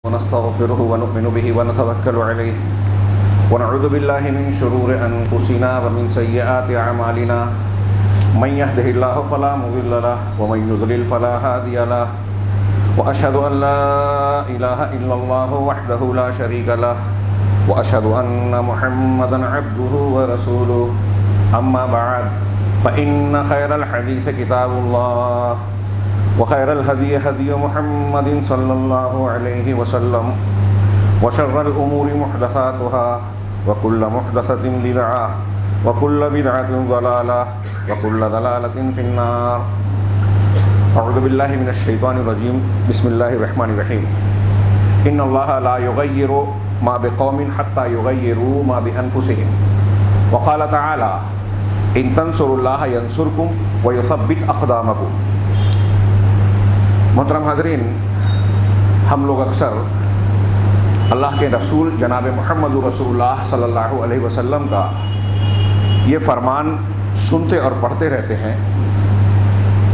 ونستغفره ونؤمن به ونتوكل عليه ونعوذ بالله من شرور أنفسنا ومن سيئات أعمالنا من يهده الله فلا مضل له ومن يضلل فلا هادي له وأشهد أن لا إله إلا الله وحده لا شريك له وأشهد أن محمدا عبده ورسوله أما بعد فإن خير الحديث كتاب الله وخير الهدي هدي محمد صلى الله عليه وسلم وشر الأمور محدثاتها وكل محدثة بدعة وكل بدعة ضلالة وكل ضلالة في النار. أعوذ بالله من الشيطان الرجيم. بسم الله الرحمن الرحيم. إن الله لا يغير ما بقوم حتى يغيروا ما بأنفسهم. وقال تعالى إن تنصروا الله ينصركم ويثبت أقدامكم. محترم حاضرین، ہم لوگ اکثر اللہ کے رسول جناب محمد رسول اللہ صلی اللہ علیہ وسلم کا یہ فرمان سنتے اور پڑھتے رہتے ہیں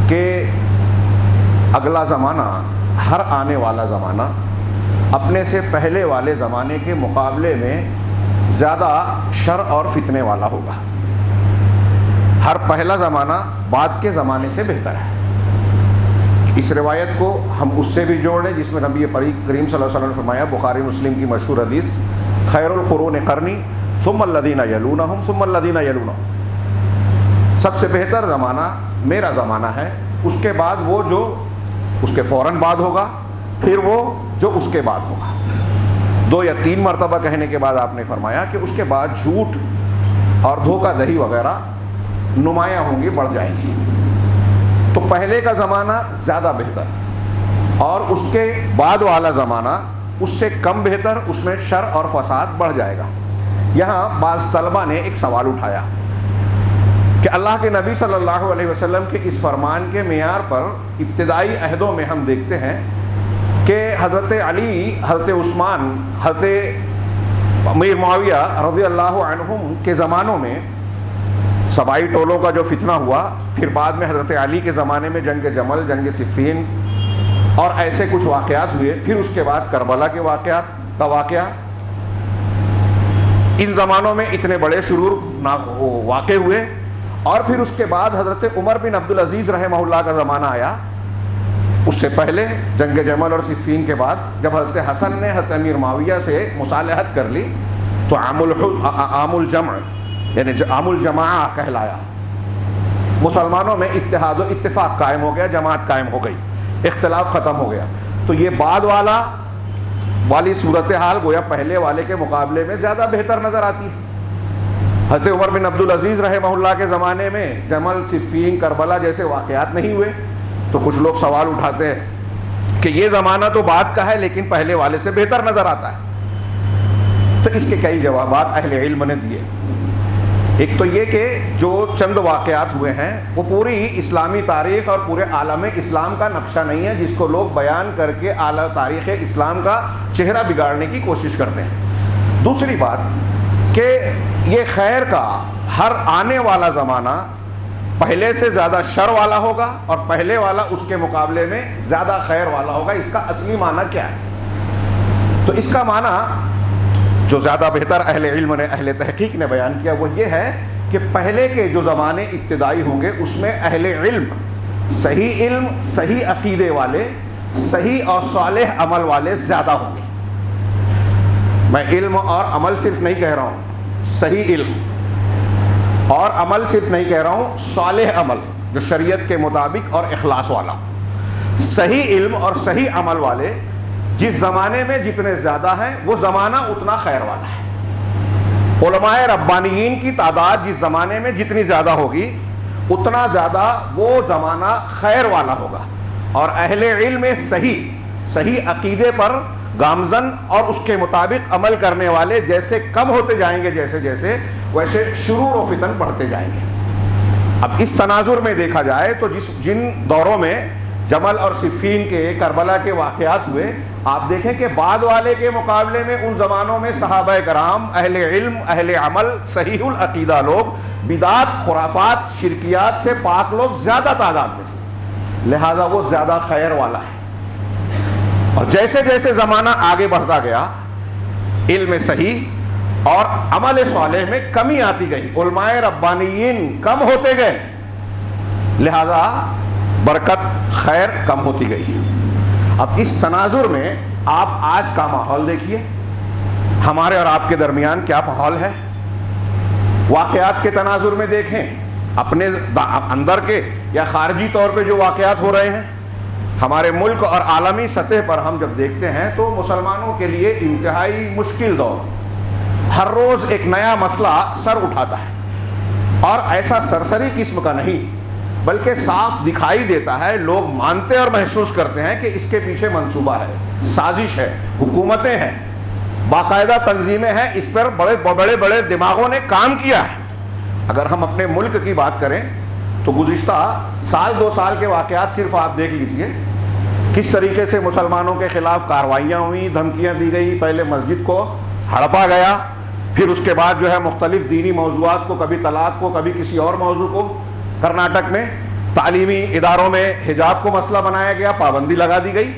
کہ اگلا زمانہ، ہر آنے والا زمانہ اپنے سے پہلے والے زمانے کے مقابلے میں زیادہ شر اور فتنے والا ہوگا. ہر پہلا زمانہ بعد کے زمانے سے بہتر ہے. اس روایت کو ہم اس سے بھی جوڑ لیں جس میں نبی کریم صلی اللہ علیہ وسلم نے فرمایا، بخاری مسلم کی مشہور حدیث، خیر القرون قرنی ثم الذین یلونہم ثم الذین یلونہم. سب سے بہتر زمانہ میرا زمانہ ہے، اس کے بعد وہ جو اس کے فوراً بعد ہوگا، پھر وہ جو اس کے بعد ہوگا. 2 یا 3 مرتبہ کہنے کے بعد آپ نے فرمایا کہ اس کے بعد جھوٹ اور دھوکہ دہی وغیرہ نمایاں ہوں گی، بڑھ جائیں گی. تو پہلے کا زمانہ زیادہ بہتر اور اس کے بعد والا زمانہ اس سے کم بہتر، اس میں شر اور فساد بڑھ جائے گا. یہاں بعض طلبہ نے ایک سوال اٹھایا کہ اللہ کے نبی صلی اللہ علیہ وسلم کے اس فرمان کے معیار پر ابتدائی عہدوں میں ہم دیکھتے ہیں کہ حضرت علی، حضرت عثمان، حضرت امیر معاویہ رضی اللہ عنہم کے زمانوں میں سبائی ٹولوں کا جو فتنہ ہوا، پھر بعد میں حضرت علی کے زمانے میں جنگ جمل، جنگ صفین اور ایسے کچھ واقعات ہوئے، پھر اس کے بعد کربلا کے واقعات کا واقعہ. ان زمانوں میں اتنے بڑے شرور واقع ہوئے. اور پھر اس کے بعد حضرت عمر بن عبدالعزیز رحمہ اللہ کا زمانہ آیا. اس سے پہلے جنگ جمل اور صفین کے بعد جب حضرت حسن نے حضرت امیر معاویہ سے مصالحت کر لی تو عام الجمع یعنی عام الجماعہ کہلایا. مسلمانوں میں اتحاد و اتفاق قائم ہو گیا، جماعت قائم ہو گئی، اختلاف ختم ہو گیا. تو یہ بعد والی صورتحال گویا پہلے والے کے مقابلے میں زیادہ بہتر نظر آتی ہے. حضرت عمر بن عبدالعزیز رحمہ اللہ کے زمانے میں جمل، صفین، کربلا جیسے واقعات نہیں ہوئے. تو کچھ لوگ سوال اٹھاتے ہیں کہ یہ زمانہ تو بعد کا ہے لیکن پہلے والے سے بہتر نظر آتا ہے. تو اس کے کئی جوابات اہل علم نے دیے. ایک تو یہ کہ جو چند واقعات ہوئے ہیں وہ پوری اسلامی تاریخ اور پورے عالم اسلام کا نقشہ نہیں ہے جس کو لوگ بیان کر کے اعلیٰ تاریخ اسلام کا چہرہ بگاڑنے کی کوشش کرتے ہیں. دوسری بات کہ یہ خیر کا ہر آنے والا زمانہ پہلے سے زیادہ شر والا ہوگا اور پہلے والا اس کے مقابلے میں زیادہ خیر والا ہوگا. اس کا اصلی معنی کیا ہے؟ تو اس کا معنی جو زیادہ بہتر اہل علم نے، اہل تحقیق نے بیان کیا وہ یہ ہے کہ پہلے کے جو زمانے ابتدائی ہوں گے اس میں اہل علم، صحیح عقیدے والے، صحیح اور صالح عمل والے زیادہ ہوں گے. میں علم اور عمل صرف نہیں کہہ رہا ہوں، صحیح علم اور عمل صرف نہیں کہہ رہا ہوں، صالح عمل جو شریعت کے مطابق اور اخلاص والا. صحیح علم اور صحیح عمل والے جس زمانے میں جتنے زیادہ ہیں وہ زمانہ اتنا خیر والا ہے. علماء ربانیین کی تعداد جس زمانے میں جتنی زیادہ ہوگی اتنا زیادہ وہ زمانہ خیر والا ہوگا. اور اہل علم صحیح عقیدے پر گامزن اور اس کے مطابق عمل کرنے والے جیسے کم ہوتے جائیں گے جیسے ویسے شرور و فتن بڑھتے جائیں گے. اب اس تناظر میں دیکھا جائے تو جن دوروں میں جمل اور صفین کے، کربلا کے واقعات ہوئے، آپ دیکھیں کہ بعد والے کے مقابلے میں ان زمانوں میں صحابہ کرام، اہل علم، اہل عمل، صحیح العقیدہ لوگ، بدعات، خرافات، شرکیات سے پاک لوگ زیادہ تعداد میں تھے، لہذا وہ زیادہ خیر والا ہے. اور جیسے جیسے زمانہ آگے بڑھتا گیا علم صحیح اور عمل صالح میں کمی آتی گئی، علماء ربانیین کم ہوتے گئے، لہذا برکت خیر کم ہوتی گئی۔ اب اس تناظر میں آپ آج کا ماحول دیکھیے، ہمارے اور آپ کے درمیان کیا ماحول ہے۔ واقعات کے تناظر میں دیکھیں، اپنے اندر کے یا خارجی طور پہ جو واقعات ہو رہے ہیں ہمارے ملک اور عالمی سطح پر، ہم جب دیکھتے ہیں تو مسلمانوں کے لیے انتہائی مشکل دور، ہر روز ایک نیا مسئلہ سر اٹھاتا ہے، اور ایسا سرسری قسم کا نہیں بلکہ صاف دکھائی دیتا ہے، لوگ مانتے اور محسوس کرتے ہیں کہ اس کے پیچھے منصوبہ ہے، سازش ہے، حکومتیں ہیں، باقاعدہ تنظیمیں ہیں، اس پر بڑے بڑے دماغوں نے کام کیا ہے۔ اگر ہم اپنے ملک کی بات کریں تو گزشتہ سال دو سال کے واقعات صرف آپ دیکھ لیجئے، کس طریقے سے مسلمانوں کے خلاف کارروائیاں ہوئیں، دھمکیاں دی گئی، پہلے مسجد کو ہڑپا گیا، پھر اس کے بعد جو ہے مختلف دینی موضوعات کو، کبھی طلاق کو، کبھی کسی اور موضوع کو، کرناٹک میں تعلیمی اداروں میں حجاب کو مسئلہ بنایا گیا، پابندی لگا دی گئی،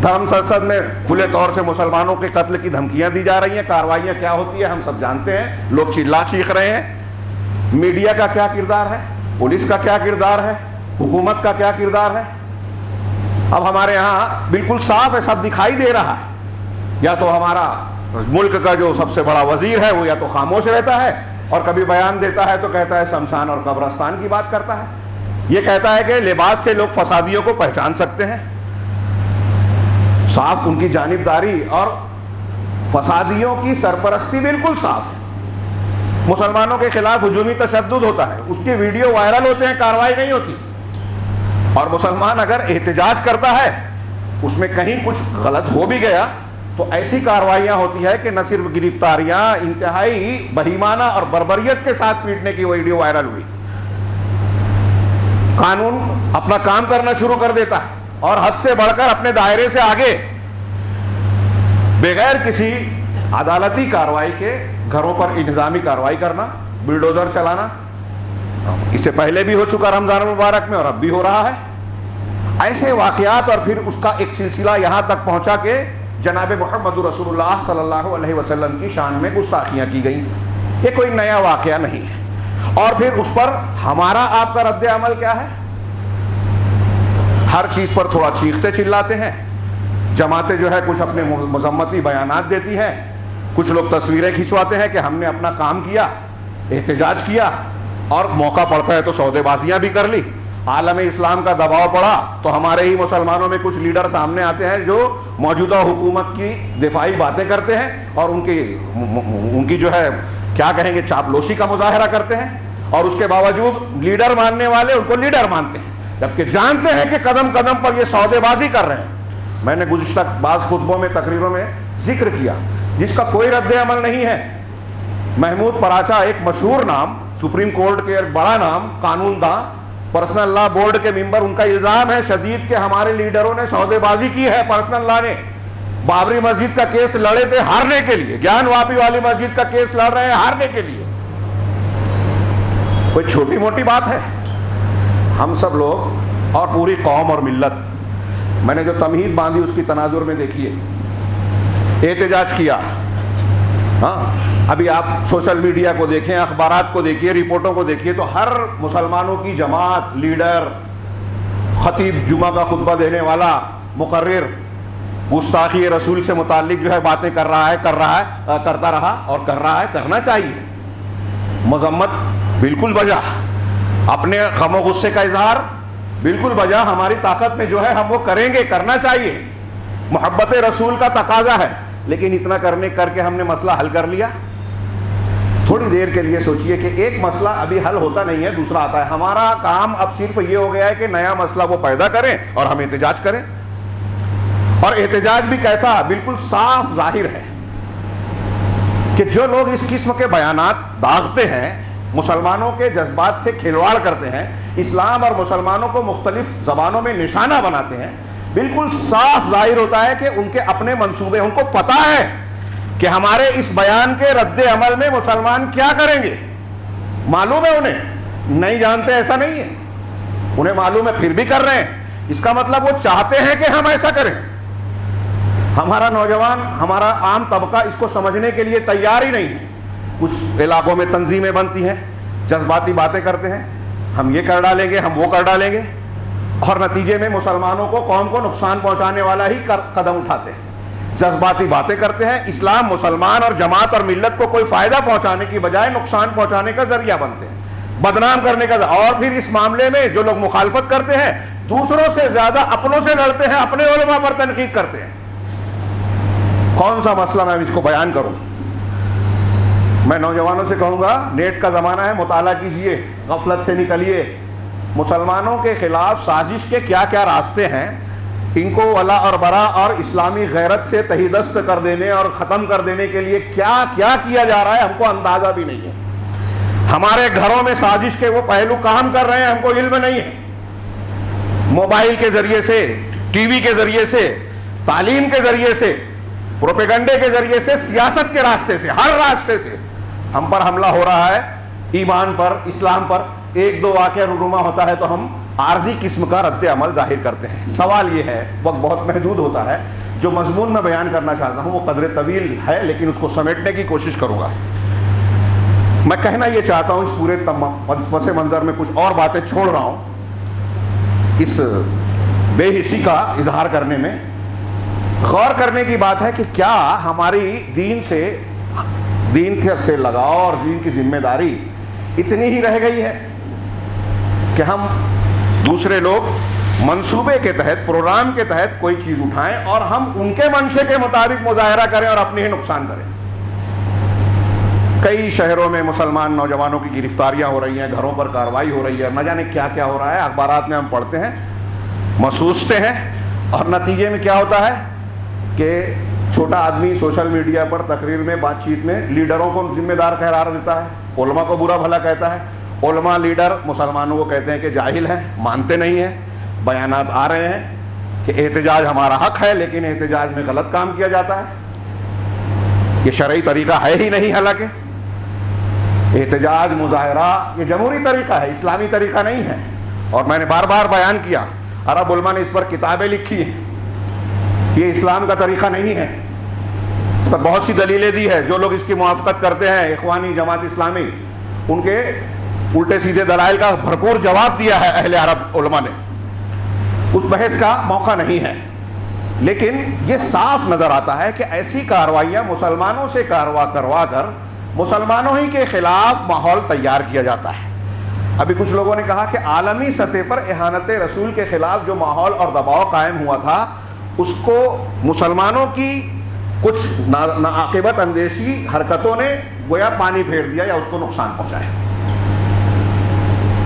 دھرم سرسد میں کھلے طور سے مسلمانوں کے قتل کی دھمکیاں دی جا رہی ہیں، کارروائیاں کیا ہوتی ہیں ہم سب جانتے ہیں، لوگ چلا چیخ رہے ہیں۔ میڈیا کا کیا کردار ہے، پولیس کا کیا کردار ہے، حکومت کا کیا کردار ہے؟ اب ہمارے ہاں بالکل صاف ہے، سب دکھائی دے رہا ہے، یا تو ہمارا ملک کا جو سب سے بڑا وزیر ہے وہ یا تو خاموش رہتا ہے اور کبھی بیان دیتا ہے تو کہتا ہے شمشان اور قبرستان کی بات کرتا ہے، یہ کہتا ہے کہ لباس سے لوگ فسادیوں کو پہچان سکتے ہیں، صاف ان کی جانبداری اور فسادیوں کی سرپرستی بالکل صاف ہے۔ مسلمانوں کے خلاف ہجومی تشدد ہوتا ہے، اس کے ویڈیو وائرل ہوتے ہیں، کارروائی نہیں ہوتی، اور مسلمان اگر احتجاج کرتا ہے اس میں کہیں کچھ غلط ہو بھی گیا تو ایسی کارروائیاں ہوتی ہے کہ نہ صرف گرفتاریاں، انتہائی بہیمانہ اور بربریت کے ساتھ پیٹنے کی ویڈیو وائرل ہوئی، قانون اپنا کام کرنا شروع کر دیتا ہے اور حد سے بڑھ کر اپنے دائرے سے آگے بغیر کسی عدالتی کارروائی کے گھروں پر انتظامی کارروائی کرنا، بلڈوزر چلانا، اس سے پہلے بھی ہو چکا رمضان المبارک میں اور اب بھی ہو رہا ہے۔ ایسے واقعات، اور پھر اس کا ایک سلسلہ یہاں تک پہنچا کہ جناب محمد رسول اللہ صلی اللہ علیہ وسلم کی شان میں گستاخیاں کی گئیں، یہ کوئی نیا واقعہ نہیں ہے۔ اور پھر اس پر ہمارا آپ کا رد عمل کیا ہے؟ ہر چیز پر تھوڑا چیختے چلاتے ہیں، جماعتیں جو ہے کچھ اپنے مذمتی بیانات دیتی ہیں، کچھ لوگ تصویریں کھنچواتے ہیں کہ ہم نے اپنا کام کیا، احتجاج کیا، اور موقع پڑتا ہے تو سودے بازیاں بھی کر لی۔ عالم اسلام کا دباؤ پڑا تو ہمارے ہی مسلمانوں میں کچھ لیڈر سامنے آتے ہیں جو موجودہ حکومت کی دفاعی باتیں کرتے ہیں اور ان کی جو ہے کیا کہیں گے چاپلوسی کا مظاہرہ کرتے ہیں، اور اس کے باوجود لیڈر ماننے والے ان کو لیڈر مانتے ہیں، جبکہ جانتے ہیں کہ قدم قدم پر یہ سودے بازی کر رہے ہیں۔ میں نے گزشتہ بعض خطبوں میں، تقریروں میں ذکر کیا، جس کا کوئی رد عمل نہیں ہے۔ محمود پراچا ایک مشہور نام، سپریم کورٹ کے ایک بڑا نام، قانون داں، پرسنل لا بورڈ کے ممبر، ان کا الزام ہے شدید کہ ہمارے لیڈروں نے سودے بازی کی ہے۔ پرسنل لا نے بابری مسجد کا کیس لڑے تھے ہارنے کے لیے، گیان واپی والی مسجد کا کیس لڑ رہے ہیں ہارنے کے لیے۔ کوئی چھوٹی موٹی بات ہے؟ ہم سب لوگ اور پوری قوم اور ملت، میں نے جو تمہید باندھی اس کی تناظر میں دیکھیے، احتجاج کیا۔ ہاں ابھی آپ سوشل میڈیا کو دیکھیں، اخبارات کو دیکھیے، رپورٹوں کو دیکھیے، تو ہر مسلمانوں کی جماعت، لیڈر، خطیب، جمعہ کا خطبہ دینے والا، مقرر، گستاخی رسول سے متعلق جو ہے باتیں کرتا رہا اور کر رہا ہے، کرنا چاہیے۔ مذمت بالکل بجا، اپنے غم و غصے کا اظہار بالکل بجا، ہماری طاقت میں جو ہے ہم وہ کریں گے، کرنا چاہیے، محبت رسول کا تقاضا ہے۔ لیکن اتنا کر کے ہم نے مسئلہ حل کر لیا؟ تھوڑی دیر کے لیے سوچئے کہ ایک مسئلہ ابھی حل ہوتا نہیں ہے، دوسرا آتا ہے۔ ہمارا کام اب صرف یہ ہو گیا ہے کہ نیا مسئلہ وہ پیدا کریں اور ہم احتجاج کریں، اور احتجاج بھی کیسا؟ بالکل صاف ظاہر ہے کہ جو لوگ اس قسم کے بیانات داغتے ہیں، مسلمانوں کے جذبات سے کھلواڑ کرتے ہیں، اسلام اور مسلمانوں کو مختلف زبانوں میں نشانہ بناتے ہیں، بالکل صاف ظاہر ہوتا ہے کہ ان کے اپنے منصوبے، ان کو پتا ہے کہ ہمارے اس بیان کے رد عمل میں مسلمان کیا کریں گے، معلوم ہے انہیں، نہیں جانتے ایسا نہیں ہے، انہیں معلوم ہے پھر بھی کر رہے ہیں۔ اس کا مطلب وہ چاہتے ہیں کہ ہم ایسا کریں، ہمارا نوجوان، ہمارا عام طبقہ اس کو سمجھنے کے لیے تیار ہی نہیں ہے. کچھ علاقوں میں تنظیمیں بنتی ہیں، جذباتی باتیں کرتے ہیں، ہم یہ کر ڈالیں گے، ہم وہ کر ڈالیں گے، اور نتیجے میں مسلمانوں کو، قوم کو نقصان پہنچانے والا ہی قدم اٹھاتے ہیں. جذباتی باتیں کرتے ہیں. اسلام، مسلمان اور جماعت اور ملت کو کوئی فائدہ پہنچانے کی بجائے نقصان پہنچانے کا ذریعہ بنتے ہیں، بدنام کرنے کا. اور پھر اس معاملے میں جو لوگ مخالفت کرتے ہیں دوسروں سے زیادہ اپنوں سے لڑتے ہیں، اپنے علماء پر تنقید کرتے ہیں. کون سا مسئلہ میں اس کو بیان کروں؟ میں نوجوانوں سے کہوں گا، نیٹ کا زمانہ ہے، مطالعہ کیجئے، غفلت سے نکلیے. مسلمانوں کے خلاف سازش کے کیا کیا راستے ہیں، ان کو ولا اور برا اور اسلامی غیرت سے تہی دست کر دینے اور ختم کر دینے کے لیے کیا کیا کیا جا رہا ہے، ہم کو اندازہ بھی نہیں ہے. ہمارے گھروں میں سازش کے وہ پہلو کام کر رہے ہیں، ہم کو علم نہیں ہے. موبائل کے ذریعے سے، ٹی وی کے ذریعے سے، تعلیم کے ذریعے سے، پروپیگنڈے کے ذریعے سے، سیاست کے راستے سے، ہر راستے سے ہم پر حملہ ہو رہا ہے. ایمان پر، اسلام پر ایک دو واقعہ رونما ہوتا ہے تو ہم عارضی قسم کا رد عمل ظاہر کرتے ہیں. سوال یہ ہے، وقت بہت محدود ہوتا ہے، جو مضمون میں بیان کرنا چاہتا ہوں وہ قدر طویل ہے، لیکن اس کو سمیٹنے کی کوشش کروں گا. میں کہنا یہ چاہتا ہوں، اس پورے پس منظر میں کچھ اور باتیں چھوڑ رہا ہوں اس بے حسی کا اظہار کرنے میں. غور کرنے کی بات ہے کہ کیا ہماری دین سے لگاؤ اور دین کی ذمہ داری اتنی ہی رہ گئی ہے کہ ہم دوسرے لوگ منصوبے کے تحت، پروگرام کے تحت کوئی چیز اٹھائیں اور ہم ان کے منشے کے مطابق مظاہرہ کریں اور اپنے ہی نقصان کریں. کئی شہروں میں مسلمان نوجوانوں کی گرفتاریاں ہو رہی ہیں، گھروں پر کارروائی ہو رہی ہے، نہ جانے کیا کیا ہو رہا ہے. اخبارات میں ہم پڑھتے ہیں، محسوستے ہیں، اور نتیجے میں کیا ہوتا ہے کہ چھوٹا آدمی سوشل میڈیا پر تقریر میں، بات چیت میں لیڈروں کو ذمہ دار قرار دیتا ہے، علماء کو برا بھلا کہتا ہے. علماء، لیڈر مسلمانوں کو کہتے ہیں کہ جاہل ہیں، مانتے نہیں ہیں. بیانات آ رہے ہیں کہ احتجاج ہمارا حق ہے، لیکن احتجاج میں غلط کام کیا جاتا ہے. یہ شرعی طریقہ ہے ہی نہیں. حالانکہ احتجاج، مظاہرہ یہ جمہوری طریقہ ہے، اسلامی طریقہ نہیں ہے. اور میں نے بار بار بیان کیا، عرب علماء نے اس پر کتابیں لکھی ہیں، یہ اسلام کا طریقہ نہیں ہے. پر بہت سی دلیلیں دی ہے. جو لوگ اس کی موافقت کرتے ہیں، اخوانی، جماعت اسلامی، ان کے الٹے سیدھے دلائل کا بھرپور جواب دیا ہے اہل عرب علماء نے. اس بحث کا موقع نہیں ہے. لیکن یہ صاف نظر آتا ہے کہ ایسی کارروائیاں مسلمانوں سے کروا کر مسلمانوں ہی کے خلاف ماحول تیار کیا جاتا ہے. ابھی کچھ لوگوں نے کہا کہ عالمی سطح پر اہانت رسول کے خلاف جو ماحول اور دباؤ قائم ہوا تھا، اس کو مسلمانوں کی کچھ ناعاقبت اندیشی حرکتوں نے گویا پانی پھیر دیا یا اس کو نقصان پہنچایا.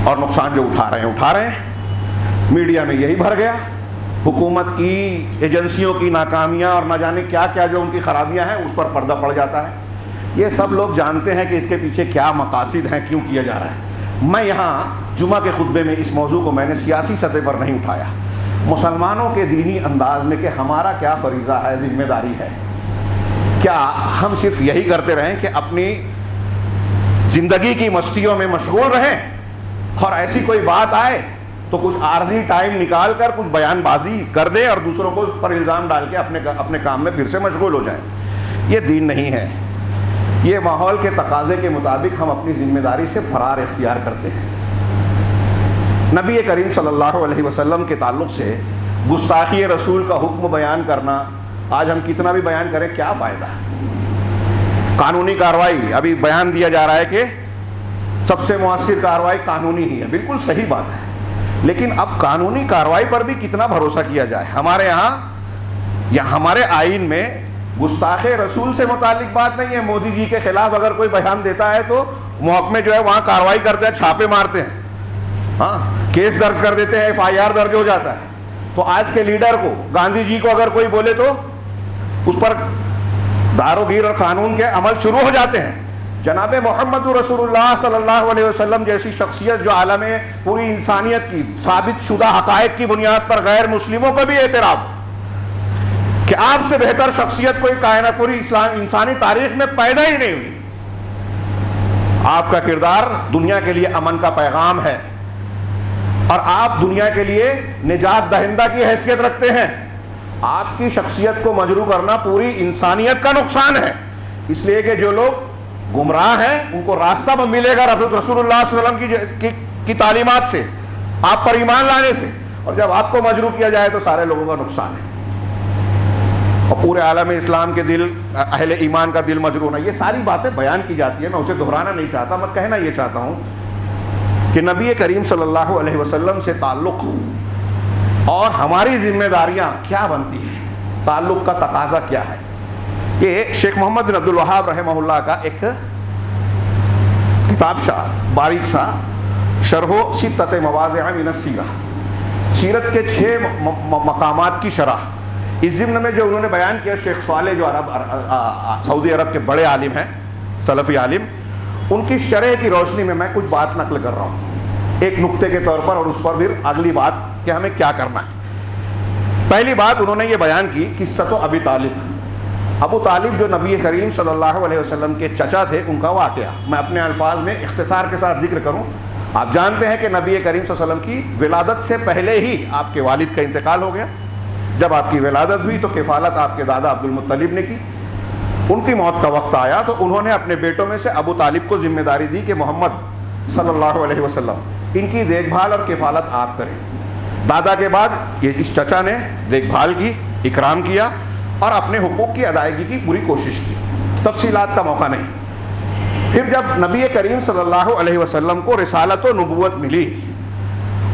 اور نقصان جو اٹھا رہے ہیں. میڈیا میں یہی بھر گیا، حکومت کی ایجنسیوں کی ناکامیاں اور نہ جانے کیا کیا جو ان کی خرابیاں ہیں اس پر پردہ پڑ جاتا ہے. یہ سب لوگ جانتے ہیں کہ اس کے پیچھے کیا مقاصد ہیں، کیوں کیا جا رہا ہے. میں یہاں جمعہ کے خطبے میں اس موضوع کو میں نے سیاسی سطح پر نہیں اٹھایا، مسلمانوں کے دینی انداز میں کہ ہمارا کیا فریضہ ہے، ذمہ داری ہے. کیا ہم صرف یہی کرتے رہیں کہ اپنی زندگی کی مستیوں میں مشغول رہیں اور ایسی کوئی بات آئے تو کچھ عارضی ٹائم نکال کر کچھ بیان بازی کر دیں اور دوسروں کو اس پر الزام ڈال کے اپنے کام میں پھر سے مشغول ہو جائیں؟ یہ دین نہیں ہے. یہ ماحول کے تقاضے کے مطابق ہم اپنی ذمہ داری سے فرار اختیار کرتے ہیں. نبی کریم صلی اللہ علیہ وسلم کے تعلق سے گستاخی رسول کا حکم بیان کرنا، آج ہم کتنا بھی بیان کریں کیا فائدہ. قانونی کارروائی، ابھی بیان دیا جا رہا ہے کہ سب سے مؤثر کارروائی قانونی ہی ہے، بالکل صحیح بات ہے. لیکن اب قانونی کارروائی پر بھی کتنا بھروسہ کیا جائے. ہمارے یہاں یا ہمارے آئین میں گستاخ رسول سے متعلق بات نہیں ہے. مودی جی کے خلاف اگر کوئی بیان دیتا ہے تو محکمے جو ہے وہاں کارروائی کرتے ہیں، چھاپے مارتے ہیں، ہاں کیس درج کر دیتے ہیں، FIR درج ہو جاتا ہے. تو آج کے لیڈر کو، گاندھی جی کو اگر کوئی بولے تو اس پر داروگیر اور قانون کے عمل شروع ہو جاتے ہیں. جناب محمد رسول اللہ صلی اللہ علیہ وسلم جیسی شخصیت جو عالم پوری انسانیت کی ثابت شدہ حقائق کی بنیاد پر غیر مسلموں کا بھی اعتراف کہ آپ سے بہتر شخصیت کوئی کائنات پوری انسانی تاریخ میں پیدا ہی نہیں ہوئی. آپ کا کردار دنیا کے لیے امن کا پیغام ہے اور آپ دنیا کے لیے نجات دہندہ کی حیثیت رکھتے ہیں. آپ کی شخصیت کو مجروح کرنا پوری انسانیت کا نقصان ہے، اس لیے کہ جو لوگ گمراہ ہیں ان کو راستہ ملے گا رسول اللہ صلی اللہ علیہ وسلم کی تعلیمات سے، آپ پر ایمان لانے سے، اور جب آپ کو مجروح کیا جائے تو سارے لوگوں کا نقصان ہے، اور پورے عالم اسلام کے دل، اہل ایمان کا دل مجروح ہونا. یہ ساری باتیں بیان کی جاتی ہیں، میں اسے دہرانا نہیں چاہتا. میں کہنا یہ چاہتا ہوں کہ نبی کریم صلی اللہ علیہ وسلم سے تعلق اور ہماری ذمہ داریاں کیا بنتی ہیں، تعلق کا تقاضا کیا ہے. یہ شیخ محمد بن عبد الوہاب رحمہ اللہ کا ایک کتاب شاہ باریک سا شرح ستۃ مواضع من السیرہ، سیرت کے 6 مقامات کی شرح. اس ضمن میں جو انہوں نے بیان کیا شیخ صالح جو سعودی عرب کے بڑے عالم ہیں، سلفی عالم، ان کی شرح کی روشنی میں کچھ بات نقل کر رہا ہوں ایک نقطے کے طور پر، اور اس پر پھر اگلی بات کہ ہمیں کیا کرنا ہے. پہلی بات انہوں نے یہ بیان کی قصۃ ابی طالب. ابو طالب جو نبی کریم صلی اللہ علیہ وسلم کے چچا تھے، ان کا واقعہ میں اپنے الفاظ میں اختصار کے ساتھ ذکر کروں. آپ جانتے ہیں کہ نبی کریم صلی اللہ علیہ وسلم کی ولادت سے پہلے ہی آپ کے والد کا انتقال ہو گیا. جب آپ کی ولادت ہوئی تو کفالت آپ کے دادا عبد المطلب نے کی. ان کی موت کا وقت آیا تو انہوں نے اپنے بیٹوں میں سے ابو طالب کو ذمہ داری دی کہ محمد صلی اللہ علیہ وسلم ان کی دیکھ بھال اور کفالت آپ کریں. دادا کے بعد اس چچا نے دیکھ بھال کی، اکرام کیا اور اپنے حقوق کی ادائیگی کی پوری کوشش کی. تفصیلات کا موقع نہیں. پھر جب نبی کریم صلی اللہ علیہ وسلم کو رسالت و نبوت ملی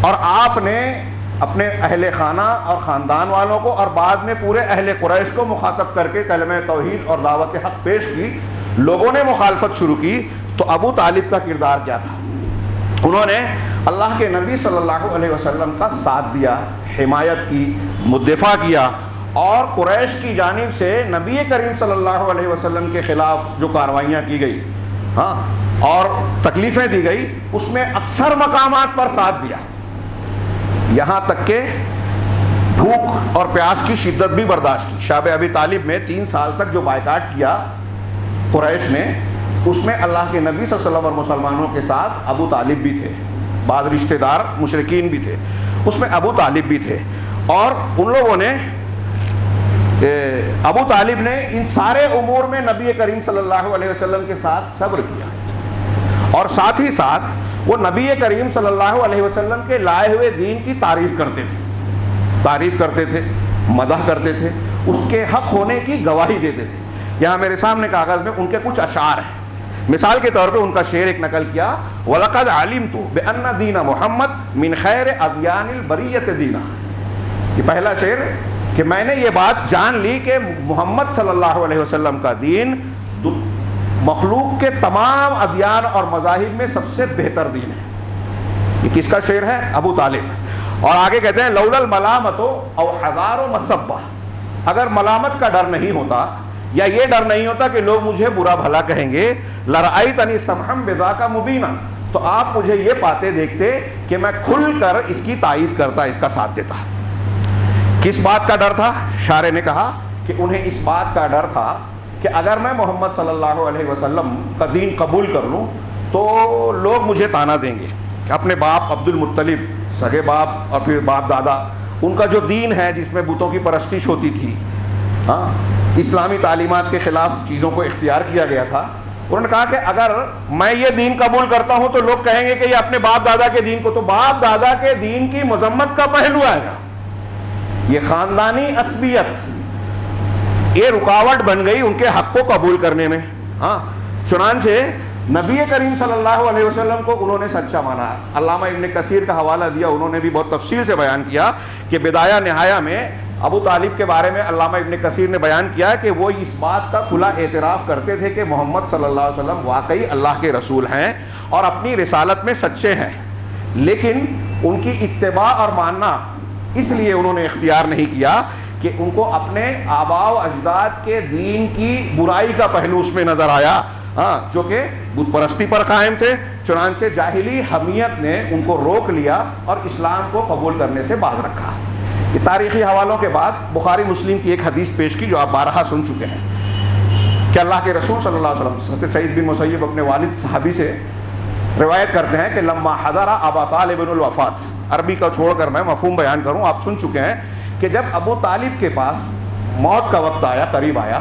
اور آپ نے اپنے اہل خانہ اور خاندان والوں کو اور بعد میں پورے اہل قریش کو مخاطب کر کے کلمہ توحید اور دعوت حق پیش کی، لوگوں نے مخالفت شروع کی، تو ابو طالب کا کردار کیا تھا؟ انہوں نے اللہ کے نبی صلی اللہ علیہ وسلم کا ساتھ دیا، حمایت کی، دفاع کیا، اور قریش کی جانب سے نبی کریم صلی اللہ علیہ وسلم کے خلاف جو کاروائیاں کی گئی اور تکلیفیں دی گئی، اس میں اکثر مقامات پر ساتھ دیا. یہاں تک کہ بھوک اور پیاس کی شدت بھی برداشت کی. شاب ابی طالب میں 3 سال تک جو بائیکاٹ کیا قریش نے، اس میں اللہ کے نبی صلی اللہ علیہ وسلم اور مسلمانوں کے ساتھ ابو طالب بھی تھے، بعض رشتہ دار مشرکین بھی تھے، اس میں ابو طالب بھی تھے. اور ان لوگوں نے، ابو طالب نے ان سارے امور میں نبی کریم صلی اللہ علیہ وسلم کے ساتھ صبر کیا، اور ساتھ ہی ساتھ وہ نبی کریم صلی اللہ علیہ وسلم کے لائے ہوئے دین کی تعریف کرتے تھے، مدح کرتے تھے، اس کے حق ہونے کی گواہی دیتے تھے. یہاں میرے سامنے کاغذ میں ان کے کچھ اشعار ہیں. مثال کے طور پہ ان کا شعر ایک نقل کیا، وَلَقَدْ عَلِمْتُ بِأَنَّ دِينَ مُحَمَّدٍ مِنْ خَيْرِ أَدْيَانِ الْبَرِيَّةِ دِينًا. یہ پہلا شعر کہ میں نے یہ بات جان لی کہ محمد صلی اللہ علیہ وسلم کا دین مخلوق کے تمام ادیان اور مذاہب میں سب سے بہتر دین ہے. یہ کس کا شعر ہے؟ ابو طالب. اور آگے کہتے ہیں لولا الملامت او حذار مسبہ، اگر ملامت کا ڈر نہیں ہوتا یا یہ ڈر نہیں ہوتا کہ لوگ مجھے برا بھلا کہیں گے، لرأیتنی سمحا بذاک مبینا، تو آپ مجھے یہ باتیں دیکھتے کہ میں کھل کر اس کی تائید کرتا، اس کا ساتھ دیتا. کس بات کا ڈر تھا؟ شارح نے کہا کہ انہیں اس بات کا ڈر تھا کہ اگر میں محمد صلی اللہ علیہ وسلم کا دین قبول کر لوں تو لوگ مجھے تانا دیں گے کہ اپنے باپ عبد المطلب، سگے باپ اور پھر باپ دادا، ان کا جو دین ہے جس میں بتوں کی پرستش ہوتی تھی، اسلامی تعلیمات کے خلاف چیزوں کو اختیار کیا گیا تھا، انہوں نے کہا کہ اگر میں یہ دین قبول کرتا ہوں تو لوگ کہیں گے کہ یہ اپنے باپ دادا کے دین کو، تو باپ دادا کے دین کی مذمت کا پہلو آئے گا. یہ خاندانی عصبیت یہ رکاوٹ بن گئی ان کے حق کو قبول کرنے میں. چنانچہ نبی کریم صلی اللہ علیہ وسلم کو انہوں نے سچا مانا. علامہ ابن کثیر کا حوالہ دیا، انہوں نے بھی بہت تفصیل سے بیان کیا کہ بدایہ نہایہ میں ابو طالب کے بارے میں علامہ ابن کثیر نے بیان کیا کہ وہ اس بات کا کھلا اعتراف کرتے تھے کہ محمد صلی اللہ علیہ وسلم واقعی اللہ کے رسول ہیں اور اپنی رسالت میں سچے ہیں، لیکن ان کی اتباع اور ماننا اس لیے انہوں نے اختیار نہیں کیا کہ ان کو اپنے آباء و اجداد کے دین کی برائی کا پہلو اس میں نظر آیا، جو کہ بت پرستی پر قائم تھے. چنانچہ جاہلی حمیت نے ان کو روک لیا اور اسلام کو قبول کرنے سے باز رکھا. یہ تاریخی حوالوں کے بعد بخاری مسلم کی ایک حدیث پیش کی جو آپ بارہا سن چکے ہیں کہ اللہ کے رسول صلی اللہ علیہ وسلم، حضرت سعید بن مسیب اپنے والد صحابی سے روایت کرتے ہیں کہ لما حضر ابا طالب الوفات، عربی کا چھوڑ کر میں مفہوم بیان کروں، آپ سن چکے ہیں کہ جب ابو طالب کے پاس موت کا وقت آیا، قریب آیا،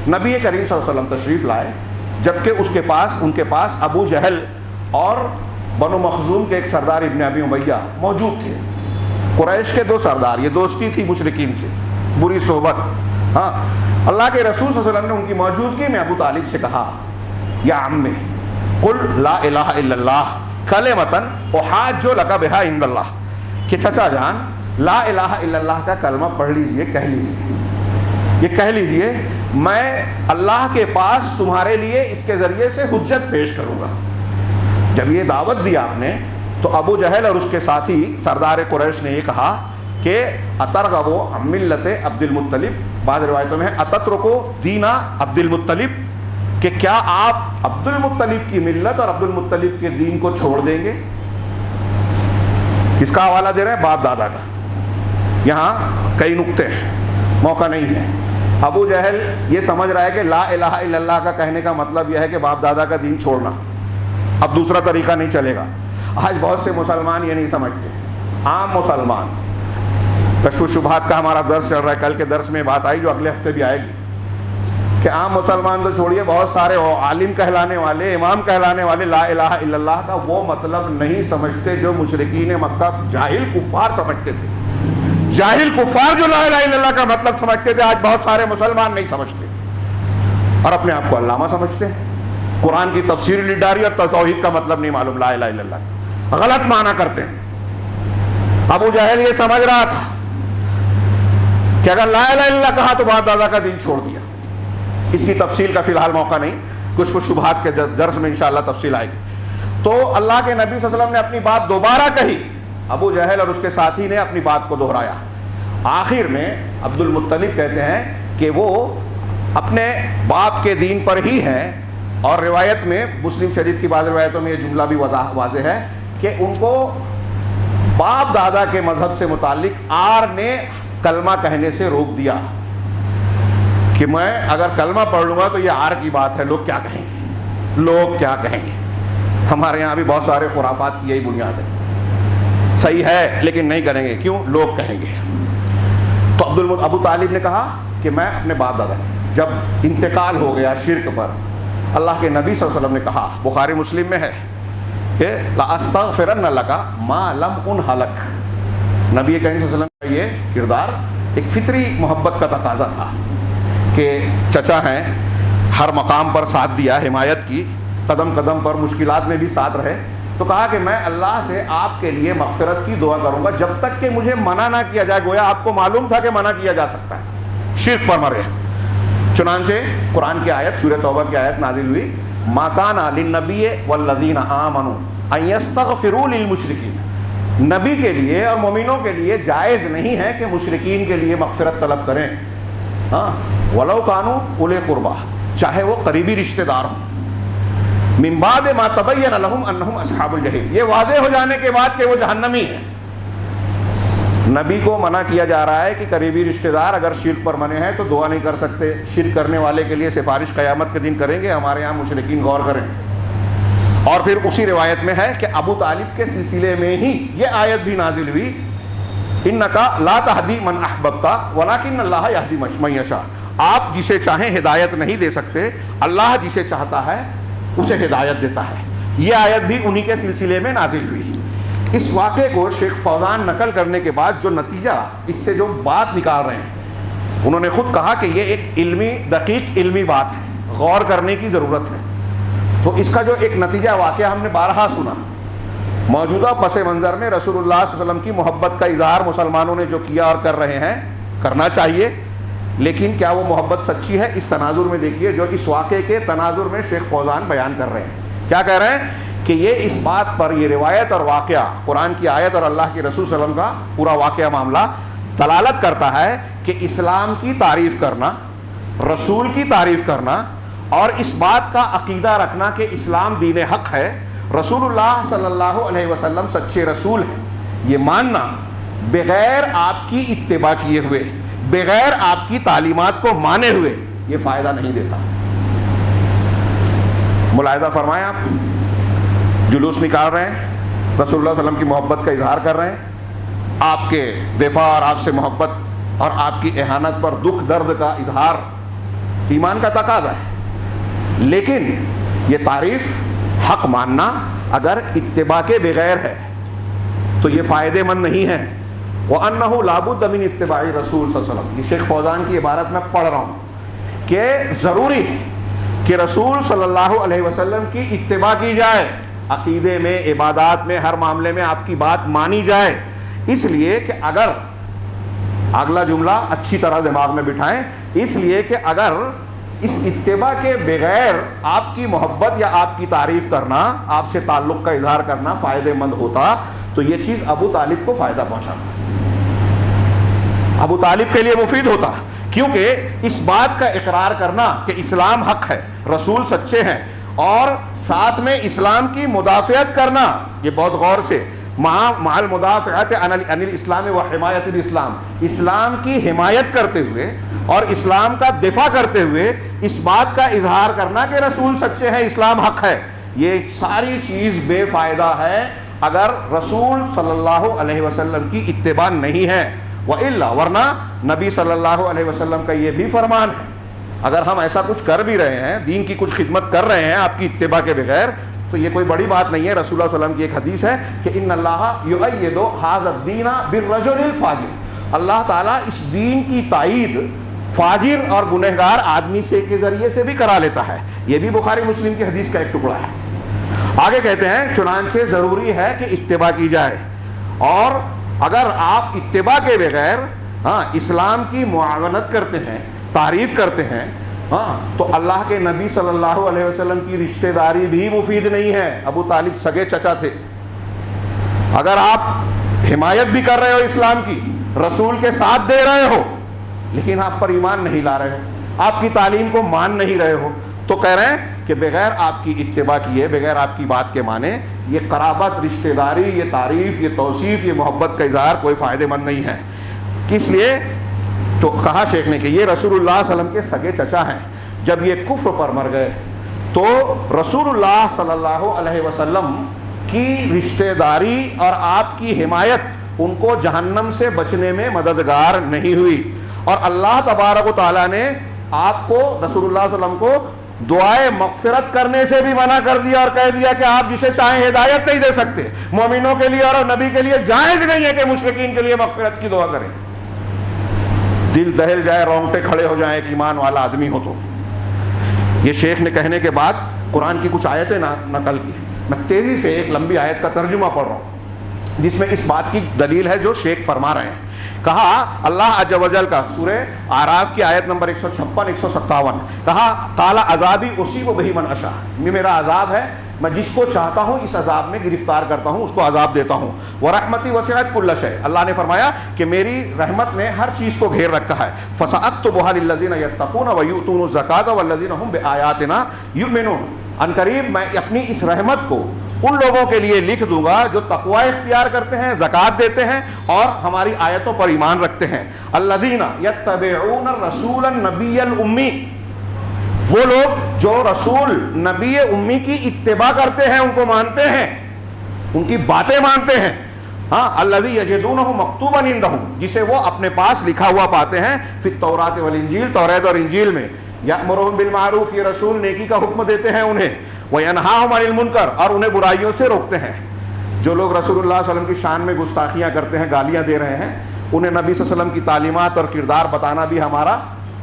نبی کریم صلی اللہ علیہ وسلم تشریف لائے، جبکہ ان کے پاس ابو جہل اور بنو مخزوم کے ایک سردار ابن ابی امیہ موجود تھے۔ قریش کے دو سردار، یہ دوستی تھی مشرکین سے، بری صحبت۔ ہاں، اللہ کے رسول صلی اللہ علیہ وسلم نے ان کی موجودگی میں ابو طالب سے کہا، یا عم قل لا الہ الا اللہ کلمۃ احاج لک بہا عند اللہ، کہ چچا جان لا الہ الا اللہ کا کلمہ پڑھ لیجئے، کہہ لیجئے، یہ کہہ لیجئے، میں اللہ کے پاس تمہارے لیے اس کے ذریعے سے حجت پیش کروں گا۔ جب یہ دعوت دی آپ نے تو ابو جہل اور اس کے ساتھی سردار قریش نے یہ کہا کہ اترغبوا عن ملت عبد المطلب، بعض روایتوں میں ہے اتترکو دینا عبد المطلب، کہ کیا آپ عبد المطلب کی ملت اور عبد المطلب کے دین کو چھوڑ دیں گے؟ کس کا حوالہ دے رہے ہیں؟ باپ دادا کا۔ یہاں کئی نقطے ہیں، موقع نہیں ہے۔ ابو جہل یہ سمجھ رہا ہے کہ لا الہ الا اللہ کا کہنے کا مطلب یہ ہے کہ باپ دادا کا دین چھوڑنا، اب دوسرا طریقہ نہیں چلے گا۔ آج بہت سے مسلمان یہ نہیں سمجھتے، عام مسلمان۔ کشف الشبہات کا ہمارا درس چل رہا ہے، کل کے درس میں بات آئی جو اگلے ہفتے بھی آئے گی، کہ عام مسلمان تو چھوڑیے، بہت سارے عالم کہلانے والے، امام کہلانے والے لا الہ الا اللہ کا وہ مطلب نہیں سمجھتے جو مشرکین مکہ جاہل کفار سمجھتے تھے۔ جاہل کفار جو لا الہ الا اللہ کا مطلب سمجھتے تھے، آج بہت سارے مسلمان نہیں سمجھتے اور اپنے آپ کو علامہ سمجھتے ہیں۔ قرآن کی تفسیر لڈاری اور توحید کا مطلب نہیں معلوم، لا الہ الا اللہ غلط معنی کرتے ہیں۔ ابو جہل یہ سمجھ رہا تھا کہ اگر لا الہ الا اللہ کہا تو باپ دادا کا دین چھوڑ دیا۔ اس کی تفصیل کا فی الحال موقع نہیں، کشف الشبہات کے درس میں انشاءاللہ تفصیل آئے گی۔ تو اللہ کے نبی صلی اللہ علیہ وسلم نے اپنی بات دوبارہ کہی، ابو جہل اور اس کے ساتھی نے اپنی بات کو دہرایا۔ آخر میں عبد المطلب کہتے ہیں کہ وہ اپنے باپ کے دین پر ہی ہیں، اور روایت میں مسلم شریف کی بعض روایتوں میں یہ جملہ بھی واضح ہے کہ ان کو باپ دادا کے مذہب سے متعلق آر نے کلمہ کہنے سے روک دیا کہ میں اگر کلمہ پڑھ لوں گا تو یہ آر کی بات ہے، لوگ کیا کہیں گے، لوگ کیا کہیں گے۔ ہمارے یہاں بھی بہت سارے خرافات کی یہی بنیاد ہے، صحیح ہے لیکن نہیں کریں گے، کیوں؟ لوگ کہیں گے۔ تو ابو طالب نے کہا کہ میں اپنے باپ دادا، جب انتقال ہو گیا شرک پر، اللہ کے نبی صلی اللہ علیہ وسلم نے کہا، بخاری مسلم میں ہے کہ لَأَسْتَغْفِرَنَّ لَكَ مَا لَمْ أُنْهَ لَكَ۔ نبی کریم صلی اللہ علیہ وسلم کا یہ کردار ایک فطری محبت کا تقاضا تھا کہ چچا ہیں، ہر مقام پر ساتھ دیا، حمایت کی، قدم قدم پر مشکلات میں بھی ساتھ رہے، تو کہا کہ میں اللہ سے آپ کے لیے مغفرت کی دعا کروں گا جب تک کہ مجھے منع نہ کیا جائے۔ گویا آپ کو معلوم تھا کہ منع کیا جا سکتا ہے، شرک پر مرے۔ چنانچہ قرآن کی آیت، سورہ توبہ کی آیت نازل ہوئی، مَا كَانَ لِلنَّبِيِّ وَالَّذِينَ آمَنُوا أَن يَسْتَغْفِرُوا لِلْمُشْرِكِينَ، نبی کے لیے اور مومنوں کے لیے جائز نہیں ہے کہ مشرکین کے لیے مغفرت طلب کریں، ہاں، وَلَوْ كَانُوا أُولِي قُرْبَىٰ، چاہے وہ قریبی رشتہ دار ہوں، مِن بَعْدِ مَا تَبَيَّنَ لَهُمْ أَنَّهُمْ أَصْحَابُ الْجَحِيمِ، یہ واضح ہو جانے کے بعد کہ وہ جہنمی ہیں۔ نبی کو منع کیا جا رہا ہے کہ قریبی رشتہ دار اگر شرک پر منے ہیں تو دعا نہیں کر سکتے، شرک کرنے والے کے لیے سفارش قیامت کے دن کریں گے، ہمارے یہاں مشرکین غور کریں۔ اور پھر اسی روایت میں ہے کہ ابو طالب کے سلسلے میں ہی یہ آیت بھی نازل ہوئی، اِنَّكَ لَا تَهْدِي مَنْ أَحْبَبْتَ وَلَكِنَّ اللَّهَ يَهْدِي مَن يَشَاءُ، آپ جسے چاہیں ہدایت نہیں دے سکتے، اللہ جسے چاہتا ہے اسے ہدایت دیتا ہے۔ یہ آیت بھی انہی کے سلسلے میں نازل ہوئی۔ اس واقعے کو شیخ فوزان نقل کرنے کے بعد جو نتیجہ اس سے جو بات نکال رہے ہیں، انہوں نے خود کہا کہ یہ ایک علمی، دقیق علمی بات ہے، غور کرنے کی ضرورت ہے۔ تو اس کا جو ایک نتیجہ واقعہ ہم نے بارہا سنا، موجودہ پس منظر میں رسول اللہ صلی اللہ علیہ وسلم کی محبت کا اظہار مسلمانوں نے جو کیا اور کر رہے ہیں، کرنا چاہیے، لیکن کیا وہ محبت سچی ہے؟ اس تناظر میں دیکھیے جو اس واقعے کے تناظر میں شیخ فوزان بیان کر رہے ہیں۔ کیا کہہ رہے ہیں کہ یہ اس بات پر، یہ روایت اور واقعہ، قرآن کی آیت اور اللہ کے رسول صلی اللہ علیہ وسلم کا پورا واقعہ معاملہ دلالت کرتا ہے کہ اسلام کی تعریف کرنا، رسول کی تعریف کرنا اور اس بات کا عقیدہ رکھنا کہ اسلام دین حق ہے، رسول اللہ صلی اللہ علیہ وسلم سچے رسول ہیں، یہ ماننا بغیر آپ کی اتباع کیے ہوئے، بغیر آپ کی تعلیمات کو مانے ہوئے، یہ فائدہ نہیں دیتا۔ ملاحظہ فرمائیں، آپ جلوس نکال رہے ہیں، رسول اللہ صلی اللہ علیہ وسلم کی محبت کا اظہار کر رہے ہیں، آپ کے دفاع اور آپ سے محبت اور آپ کی اہانت پر دکھ درد کا اظہار ایمان کا تقاضا ہے، لیکن یہ تعریف حق ماننا اگر اتباع کے بغیر ہے تو یہ فائدے مند نہیں ہے۔ وَأَنَّهُ لَا بُدَّ مِنْ اتِّبَاعِ رسول صلی اللہ علیہ وسلم، یہ شیخ فوزان کی عبارت میں پڑھ رہا ہوں کہ ضروری ہے کہ رسول صلی اللہ علیہ وسلم کی اتباع کی جائے، عقیدے میں، عبادات میں، ہر معاملے میں آپ کی بات مانی جائے، اس لیے کہ اگر اگلا جملہ اچھی طرح دماغ میں بٹھائیں، اس لیے کہ اگر اس اتباع کے بغیر آپ کی محبت یا آپ کی تعریف کرنا، آپ سے تعلق کا اظہار کرنا فائدے مند ہوتا تو یہ چیز ابو طالب کو فائدہ پہنچاتا، ابو طالب کے لیے مفید ہوتا، کیونکہ اس بات کا اقرار کرنا کہ اسلام حق ہے، رسول سچے ہیں، اور ساتھ میں اسلام کی مدافعت کرنا، یہ بہت غور سے، مع المدافعت عن الاسلام و حمایت الاسلام، اسلام کی حمایت کرتے ہوئے اور اسلام کا دفاع کرتے ہوئے اس بات کا اظہار کرنا کہ رسول سچے ہیں، اسلام حق ہے، یہ ساری چیز بے فائدہ ہے اگر رسول صلی اللہ علیہ وسلم کی اتباع نہیں ہے، وَإِلَّا، ورنہ نبی صلی اللہ علیہ وسلم کا یہ بھی فرمان ہے، اگر ہم ایسا کچھ کر بھی رہے ہیں، دین کی کچھ خدمت کر رہے ہیں آپ کی اتباع کے بغیر، تو یہ کوئی بڑی بات نہیں ہے۔ رسول اللہ صلی اللہ علیہ وسلم کی ایک حدیث ہے کہ ان اللہ یؤید ھذا الدین بالرجل الفاجر، اللہ تعالیٰ اس دین کی تائید فاجر اور گنہگار آدمی سے کے ذریعے سے بھی کرا لیتا ہے، یہ بھی بخاری مسلم کی حدیث کا ایک ٹکڑا ہے۔ آگے کہتے ہیں چنانچہ ضروری ہے کہ اتباع کی جائے، اور اگر آپ اتباع کے بغیر اسلام کی معاونت کرتے ہیں، تعریف کرتے ہیں، تو اللہ کے نبی صلی اللہ علیہ وسلم کی رشتہ داری بھی مفید نہیں ہے۔ ابو طالب سگے چچا تھے، اگر آپ حمایت بھی کر رہے ہو اسلام کی، رسول کے ساتھ دے رہے ہو، لیکن آپ پر ایمان نہیں لا رہے ہو، آپ کی تعلیم کو مان نہیں رہے ہو، تو کہہ رہے ہیں کہ بغیر آپ کی اتباع کیے، بغیر آپ کی بات کے مانے، یہ قرابت، رشتہ داری، یہ تعریف، یہ توصیف، یہ محبت کا اظہار کوئی فائدہ مند نہیں ہے۔ کس لیے؟ تو کہا شیخ نے کہ یہ رسول اللہ صلی اللہ علیہ وسلم کے سگے چچا ہیں، جب یہ کفر پر مر گئے تو رسول اللہ صلی اللہ علیہ وسلم کی رشتہ داری اور آپ کی حمایت ان کو جہنم سے بچنے میں مددگار نہیں ہوئی، اور اللہ تبارک و تعالیٰ نے آپ کو، رسول اللہ صلی اللہ علیہ وسلم کو، دعائے مغفرت کرنے سے بھی منع کر دیا اور کہہ دیا کہ آپ جسے چاہیں ہدایت نہیں دے سکتے، مومنوں کے لیے اور نبی کے لیے جائز نہیں ہے کہ مشرکین کے لیے مغفرت کی دعا کریں۔ دل دہل جائے، رونگٹے کھڑے ہو جائیں ایک ایمان والا آدمی ہو تو۔ یہ شیخ نے کہنے کے بعد قرآن کی کچھ آیتیں نقل کی، میں تیزی سے ایک لمبی آیت کا ترجمہ پڑھ رہا ہوں جس میں اس بات کی دلیل ہے جو شیخ فرما رہے ہیں۔ کہا اللہ عز و جل کا، سورہ اعراف کی آیت نمبر 156 157، کہا قال عذابی اصیب بہ من اشاء، یہ میرا عذاب ہے، میں جس کو چاہتا ہوں اس عذاب میں گرفتار کرتا ہوں، اس کو عذاب دیتا ہوں۔ ورحمتی وسعت کل شیء، اللہ نے فرمایا کہ میری رحمت نے ہر چیز کو گھیر رکھا ہے۔ فسأکتبھا للذین یتقون ویؤتون الزکاۃ والذین ہم بآیاتنا یؤمنون، ان قریب میں اپنی اس رحمت کو ان لوگوں کے لیے لکھ دوں گا جو تقوی اختیار کرتے ہیں، زکوٰۃ دیتے ہیں اور ہماری آیتوں پر ایمان رکھتے ہیں۔ الذین یتبعون الرسول النبی الامی، وہ لوگ جو رسول نبی امی کی اتباع کرتے ہیں، ان کو مانتے ہیں، ان کی باتیں مانتے ہیں۔ الذی یجدونہ مکتوبا عندہم، جسے وہ اپنے پاس لکھا ہوا پاتے ہیں، فی التوراۃ والانجیل، توریت اور انجیل میں۔ یأمرہم بالمعروف، یہ رسول نیکی کا حکم دیتے ہیں انہیں، وینہاہم عن المنکر، اور انہیں برائیوں سے روکتے ہیں۔ جو لوگ رسول اللہ صلی اللہ علیہ وسلم کی شان میں گستاخیاں کرتے ہیں، گالیاں دے رہے ہیں، انہیں نبی صلی اللہ علیہ وسلم کی تعلیمات اور کردار بتانا بھی ہمارا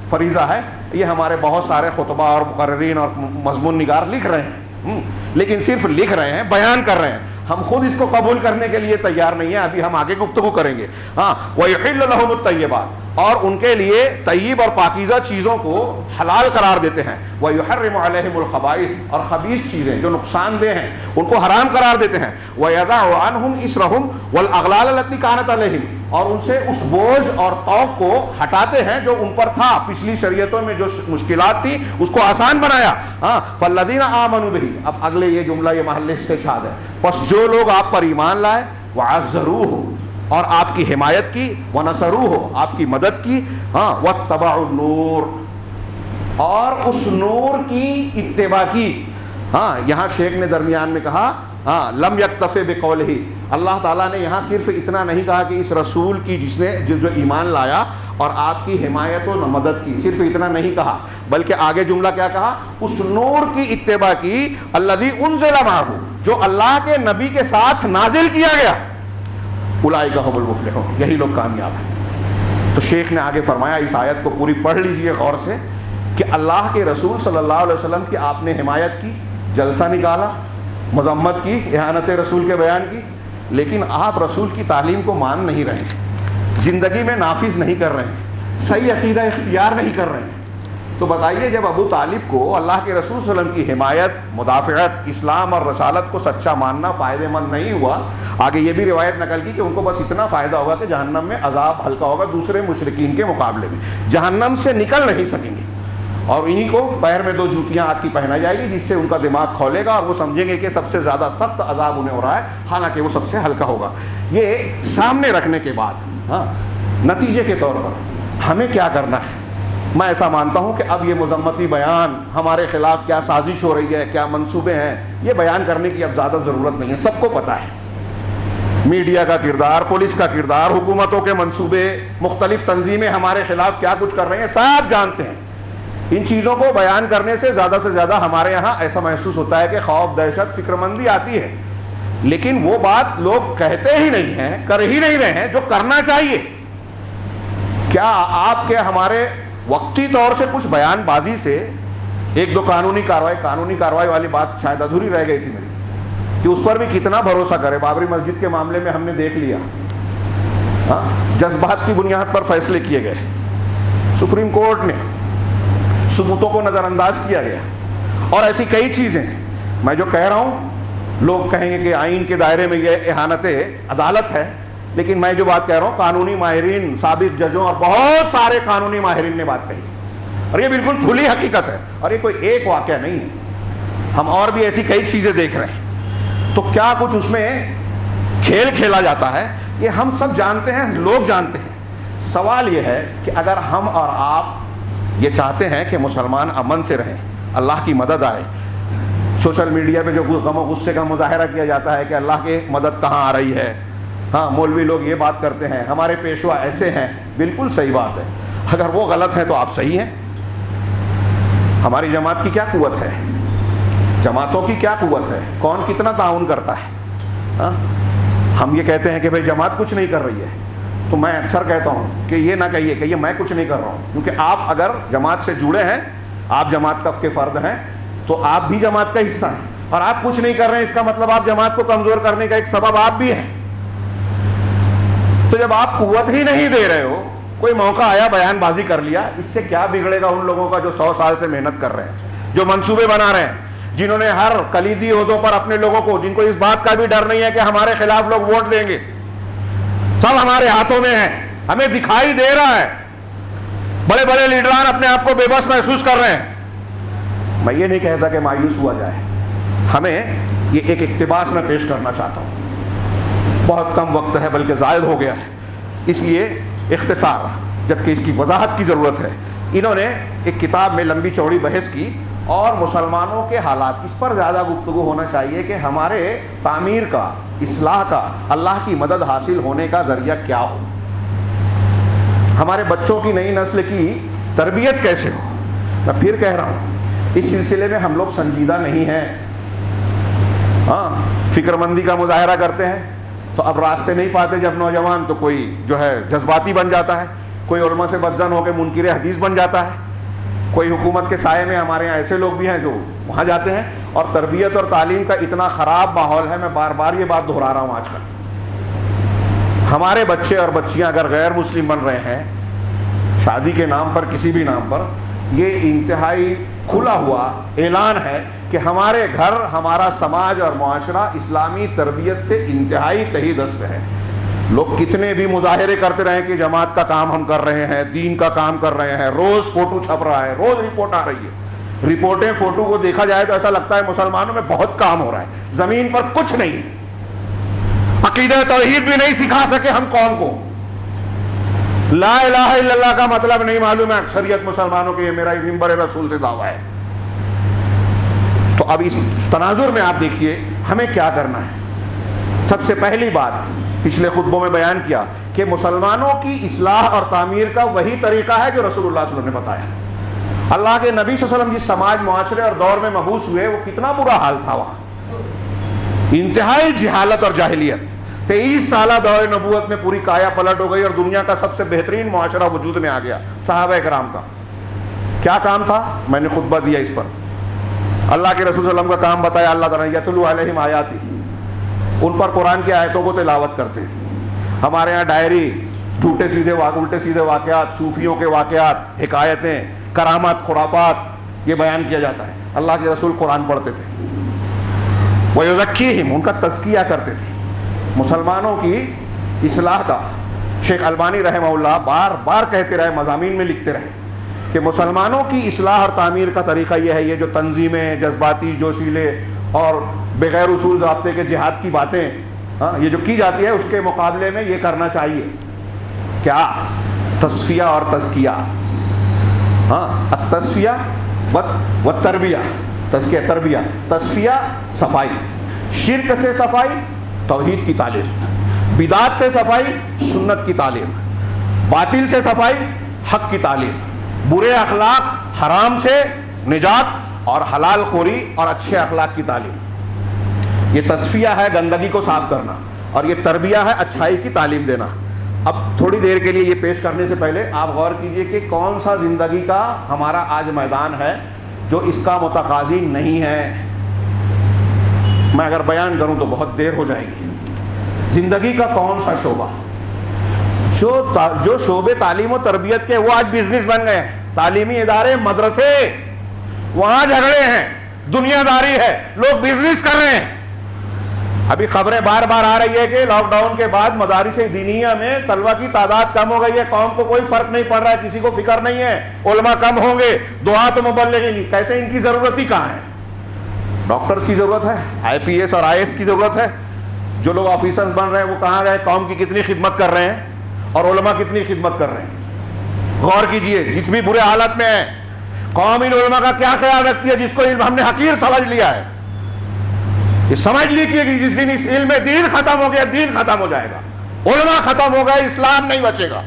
فریضہ ہے۔ یہ ہمارے بہت سارے خطبہ اور مقررین اور مضمون نگار لکھ رہے ہیں، لیکن صرف لکھ رہے ہیں، بیان کر رہے ہیں، ہم خود اس کو قبول کرنے کے لیے تیار نہیں ہیں، ابھی ہم آگے گفتگو کریں گے۔ وَيُحِلُّ لَهُمُ الطَّيِّبَاتِ، اور ان کے لیے طیب اور پاکیزہ چیزوں کو حلال قرار دیتے ہیں۔ وَيُحَرِّمُ عَلَيْهِمُ الْخَبَائِثَ، اور خبیث چیزیں جو نقصان دہ ہیں ان کو حرام قرار دیتے ہیں۔ وَيَضَعُ عَنْهُمْ إِصْرَهُمْ وَالْأَغْلَالَ الَّتِي كَانَتْ عَلَيْهِمْ، اور ان سے اس بوجھ اور طوق کو ہٹاتے ہیں جو ان پر تھا، پچھلی شریعتوں میں جو مشکلات تھی اس کو آسان بنایا۔ فَالَّذِينَ آمَنُوا بِهِ، اب اگلے یہ جملہ یہ محل استشہاد ہے، پس جو لوگ آپ پر ایمان لائے، وَعَزَّرُوهُ، اور آپ کی حمایت کی، وَنَصَرُوهُ، آپ کی مدد کی، وَاتَّبَعُوا النُّورَ، اور اس نور کی اتباع کی۔ یہاں شیخ نے درمیان میں کہا لم یکتفی بقولہ، اللہ تعالیٰ نے یہاں صرف اتنا نہیں کہا کہ اس رسول کی جس نے جو ایمان لایا اور آپ کی حمایت و مدد کی. صرف اتنا نہیں کہا بلکہ آگے جملہ کیا کہا, اس نور کی اتباع کی الذی انزل معہ, جو اللہ کے نبی کے ساتھ نازل کیا گیا. اولئک هم المفلحون, یہی لوگ کامیاب ہیں. تو شیخ نے آگے فرمایا, اس آیت کو پوری پڑھ لیجئے غور سے, کہ اللہ کے رسول صلی اللہ علیہ وسلم کی آپ نے حمایت کی, جلسہ نکالا, مذمت کی, اہانت رسول کے بیان کی, لیکن آپ رسول کی تعلیم کو مان نہیں رہے, زندگی میں نافذ نہیں کر رہے ہیں, صحیح عقیدہ اختیار نہیں کر رہے ہیں. تو بتائیے, جب ابو طالب کو اللہ کے رسول صلی اللہ علیہ وسلم کی حمایت, مدافعت, اسلام اور رسالت کو سچا ماننا فائدہ مند نہیں ہوا, آگے یہ بھی روایت نقل کی کہ ان کو بس اتنا فائدہ ہوگا کہ جہنم میں عذاب ہلکا ہوگا دوسرے مشرکین کے مقابلے میں, جہنم سے نکل نہیں سکیں گے, اور انہی کو پیر میں 2 جوتیاں آگ کی پہنا جائے گی, جس سے ان کا دماغ کھولے گا اور وہ سمجھیں گے کہ سب سے زیادہ سخت عذاب انہیں ہو رہا ہے, حالانکہ وہ سب سے ہلکا ہوگا. یہ سامنے رکھنے کے بعد نتیجے کے طور پر ہمیں کیا کرنا ہے؟ میں ایسا مانتا ہوں کہ اب یہ مذمتی بیان, ہمارے خلاف کیا سازش ہو رہی ہے, کیا منصوبے ہیں, یہ بیان کرنے کی اب زیادہ ضرورت نہیں ہے. سب کو پتہ ہے میڈیا کا کردار, پولیس کا کردار, حکومتوں کے منصوبے, مختلف تنظیمیں ہمارے خلاف کیا کچھ کر رہے ہیں, سب جانتے ہیں. ان چیزوں کو بیان کرنے سے زیادہ ہمارے یہاں ایسا محسوس ہوتا ہے کہ خوف, دہشت, فکر مندی آتی ہے, لیکن وہ بات لوگ کہتے ہی نہیں ہیں, کر ہی نہیں رہے ہیں جو کرنا چاہیے. کیا آپ کے ہمارے وقتی طور سے کچھ بیان بازی سے 1-2 قانونی کارروائی والی بات شاید ادھوری رہ گئی تھی میری, کہ اس پر بھی کتنا بھروسہ کرے. بابری مسجد کے معاملے میں ہم نے دیکھ لیا, جذبات کی بنیاد پر فیصلے کیے گئے, سپریم کورٹ نے ثبوتوں کو نظر انداز کیا گیا, اور ایسی کئی چیزیں ہیں. میں جو کہہ رہا ہوں, لوگ کہیں گے کہ آئین کے دائرے میں یہ اہانت عدالت ہے, لیکن میں جو بات کہہ رہا ہوں, قانونی ماہرین, سابق ججوں اور بہت سارے قانونی ماہرین نے بات کہی, اور یہ بالکل کھلی حقیقت ہے, اور یہ کوئی ایک واقعہ نہیں ہے. ہم اور بھی ایسی کئی چیزیں دیکھ رہے ہیں. تو کیا کچھ اس میں کھیل کھیلا جاتا ہے, یہ ہم سب جانتے ہیں, لوگ جانتے ہیں. سوال یہ ہے کہ اگر ہم اور آپ یہ چاہتے ہیں کہ مسلمان امن سے رہیں, اللہ کی مدد آئے, سوشل میڈیا پہ جو غم و غصے کا مظاہرہ کیا جاتا ہے کہ اللہ کی مدد کہاں آ رہی ہے, مولوی لوگ یہ بات کرتے ہیں, ہمارے پیشوا ایسے ہیں, بالکل صحیح بات ہے. اگر وہ غلط ہے تو آپ صحیح ہیں. ہماری جماعت کی کیا قوت ہے, جماعتوں کی کیا قوت ہے, کون کتنا تعاون کرتا ہے. ہم یہ کہتے ہیں کہ بھئی جماعت کچھ نہیں کر رہی ہے, تو میں اکثر کہتا ہوں کہ یہ نہ کہیے کہ یہ میں کچھ نہیں کر رہا ہوں, کیونکہ آپ اگر جماعت سے جڑے ہیں, آپ جماعت کے فرد ہیں, تو آپ بھی جماعت کا حصہ ہیں, اور آپ کچھ نہیں کر رہے ہیں اس کا مطلب آپ جماعت کو کمزور کرنے کا ایک سبب آپ بھی ہیں. تو جب آپ قوت ہی نہیں دے رہے ہو, کوئی موقع آیا بیان بازی کر لیا, اس سے کیا بگڑے گا ان لوگوں کا جو 100 سال سے محنت کر رہے ہیں, جو منصوبے بنا رہے ہیں, جنہوں نے ہر کلیدی عہدوں پر اپنے لوگوں کو, جن کو اس بات کا بھی ڈر نہیں ہے کہ ہمارے خلاف لوگ ووٹ دیں گے, سب ہمارے ہاتھوں میں ہے, ہمیں دکھائی دے رہا ہے. بڑے بڑے لیڈران اپنے آپ کو بے بس محسوس کر رہے ہیں. میں یہ نہیں کہتا کہ مایوس ہوا جائے, ہمیں یہ ایک اقتباس میں پیش کرنا چاہتا ہوں. بہت کم وقت ہے, بلکہ زائد ہو گیا ہے, اس لیے اختصار, جبکہ اس کی وضاحت کی ضرورت ہے. انہوں نے ایک کتاب میں لمبی چوڑی بحث کی, اور مسلمانوں کے حالات, اس پر زیادہ گفتگو ہونا چاہیے کہ ہمارے تعمیر کا, اصلاح کا, اللہ کی مدد حاصل ہونے کا ذریعہ کیا ہو, ہمارے بچوں کی, نئی نسل کی تربیت کیسے ہو. میں پھر کہہ رہا ہوں, اس سلسلے میں ہم لوگ سنجیدہ نہیں ہیں. فکر مندی کا مظاہرہ کرتے ہیں تو اب راستے نہیں پاتے جب نوجوان, تو کوئی جو ہے جذباتی بن جاتا ہے, کوئی علماء سے بدظن ہو کے منکر حدیث بن جاتا ہے, کوئی حکومت کے سائے میں, ہمارے یہاں ایسے لوگ بھی ہیں جو وہاں جاتے ہیں. اور تربیت اور تعلیم کا اتنا خراب ماحول ہے, میں بار بار یہ بات دہرا رہا ہوں. آج کل ہمارے بچے اور بچیاں اگر غیر مسلم بن رہے ہیں, شادی کے نام پر, کسی بھی نام پر, یہ انتہائی کھلا ہوا اعلان ہے کہ ہمارے گھر, ہمارا سماج اور معاشرہ اسلامی تربیت سے انتہائی تہی دست ہے. لوگ کتنے بھی مظاہرے کرتے رہے کہ جماعت کا کام ہم کر رہے ہیں, دین کا کام کر رہے ہیں, روز فوٹو چھپ رہا ہے, روز رپورٹ آ رہی ہے, رپورٹیں, فوٹو کو دیکھا جائے تو ایسا لگتا ہے مسلمانوں میں بہت کام ہو رہا ہے, زمین پر کچھ نہیں ہے. عقیدہ توحید بھی نہیں سکھا سکے ہم قوم کو, لا الہ الا اللہ کا مطلب نہیں معلوم ہے اکثریت مسلمانوں کے. یہ میرا منبر رسول سے دعویٰ ہے. تو اب اس تناظر میں آپ دیکھیے ہمیں کیا کرنا ہے. سب سے پہلی بات پچھلے خطبوں میں بیان کیا کہ مسلمانوں کی اصلاح اور تعمیر کا وہی طریقہ ہے جو رسول اللہ صلی اللہ علیہ وسلم نے بتایا۔ اللہ کے نبی صلی اللہ علیہ وسلم جس سماج معاشرے اور دور میں مبعوث ہوئے وہ کتنا برا حال تھا وہاں، انتہائی جہالت اور جاہلیت۔ 23 سالہ دور نبوت میں پوری کایا پلٹ ہو گئی اور دنیا کا سب سے بہترین معاشرہ وجود میں آ گیا صحابہ کرام کا۔ کیا کام تھا؟ میں نے خطبہ دیا اس پر۔ اللہ کے رسول صلی اللہ علیہ وسلم کا کام بتایا، اللہ تعالیٰ یتلو علیہم آیاتی، ان پر قرآن کی آیتوں کو تلاوت کرتے ہیں۔ ہمارے یہاں ڈائری، جھوٹے سیدھے الٹے سیدھے واقعات، صوفیوں کے واقعات، حکایتیں، کرامات، خرافات، یہ بیان کیا جاتا ہے۔ اللہ کے رسول قرآن پڑھتے تھے، وَيُزَكِّيهِمْ، ان کا تزکیہ کرتے تھے، مسلمانوں کی اصلاح کا۔ شیخ البانی رحمہ اللہ بار بار کہتے رہے، مضامین میں لکھتے رہے کہ مسلمانوں کی اصلاح اور تعمیر کا طریقہ یہ ہے، یہ جو تنظیمیں جذباتی جوشیلے اور بغیر اصول ضابطے کے جہاد کی باتیں یہ جو کی جاتی ہے، اس کے مقابلے میں یہ کرنا چاہیے کیا؟ تصفیہ اور تزکیہ۔ التصفیہ والتربیہ، تزکیہ تربیہ، تصفیہ صفائی، شرک سے صفائی توحید کی تعلیم، بدعت سے صفائی سنت کی تعلیم، باطل سے صفائی حق کی تعلیم، برے اخلاق حرام سے نجات اور حلال خوری اور اچھے اخلاق کی تعلیم۔ یہ تصفیہ ہے گندگی کو صاف کرنا، اور یہ تربیہ ہے اچھائی کی تعلیم دینا۔ اب تھوڑی دیر کے لیے یہ پیش کرنے سے پہلے آپ غور کیجئے کہ کون سا زندگی کا ہمارا آج میدان ہے جو اس کا متقاضی نہیں ہے۔ میں اگر بیان کروں تو بہت دیر ہو جائے گی۔ زندگی کا کون سا شعبہ جو شعبے تعلیم و تربیت کے، وہ آج بزنس بن گئے ہیں۔ تعلیمی ادارے، مدرسے، وہاں جھگڑے ہیں، دنیا داری ہے، لوگ بزنس کر رہے ہیں۔ ابھی خبریں بار بار آ رہی ہے کہ لاک ڈاؤن کے بعد مدارس دینیہ میں طلبہ کی تعداد کم ہو گئی ہے، قوم کو کوئی فرق نہیں پڑ رہا ہے، کسی کو فکر نہیں ہے، علماء کم ہوں گے، دعا تو مبلغین، کہتے ہیں ان کی ضرورت ہی کہاں ہے؟ ڈاکٹرز کی ضرورت ہے، آئی پی ایس اور آئی ایس کی ضرورت ہے، جو لوگ آفیسرز بن رہے ہیں وہ کہاں گئے؟ قوم کی کتنی خدمت کر رہے ہیں اور علماء کتنی خدمت کر رہے ہیں؟ غور کیجئے، جس بھی برے حالت میں ہے، قوم ان علماء کا کیا خیال رکھتی ہے جس کو ہم نے حقیر سمجھ لیا ہے؟ یہ سمجھ لیجیے کہ جس دن اس علم میں دین ختم ہو گیا، دین ختم ہو جائے گا، علماء ختم ہو گئے، اسلام نہیں بچے گا۔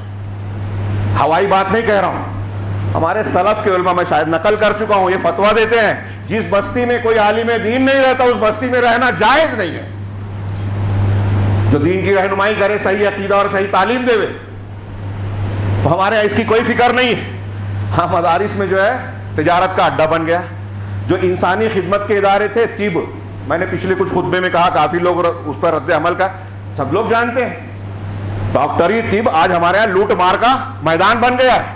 ہوائی بات نہیں کہہ رہا ہوں، ہمارے سلف کے علماء میں شاید نقل کر چکا ہوں، یہ فتویٰ دیتے ہیں جس بستی میں کوئی عالم دین نہیں رہتا اس بستی میں رہنا جائز نہیں ہے۔ جو دین کی رہنمائی کرے، صحیح عقیدہ اور صحیح تعلیم دے، تو ہمارے اس کی کوئی فکر نہیں ہے۔ ہاں، مدارس میں جو ہے تجارت کا اڈا بن گیا۔ جو انسانی خدمت کے ادارے تھے، طب، میں نے پچھلے کچھ خطبے میں کہا، کافی لوگ اس پر رد عمل کا، سب لوگ جانتے ہیں، ڈاکٹری طب آج ہمارے یہاں لوٹ مار کا میدان بن گیا ہے۔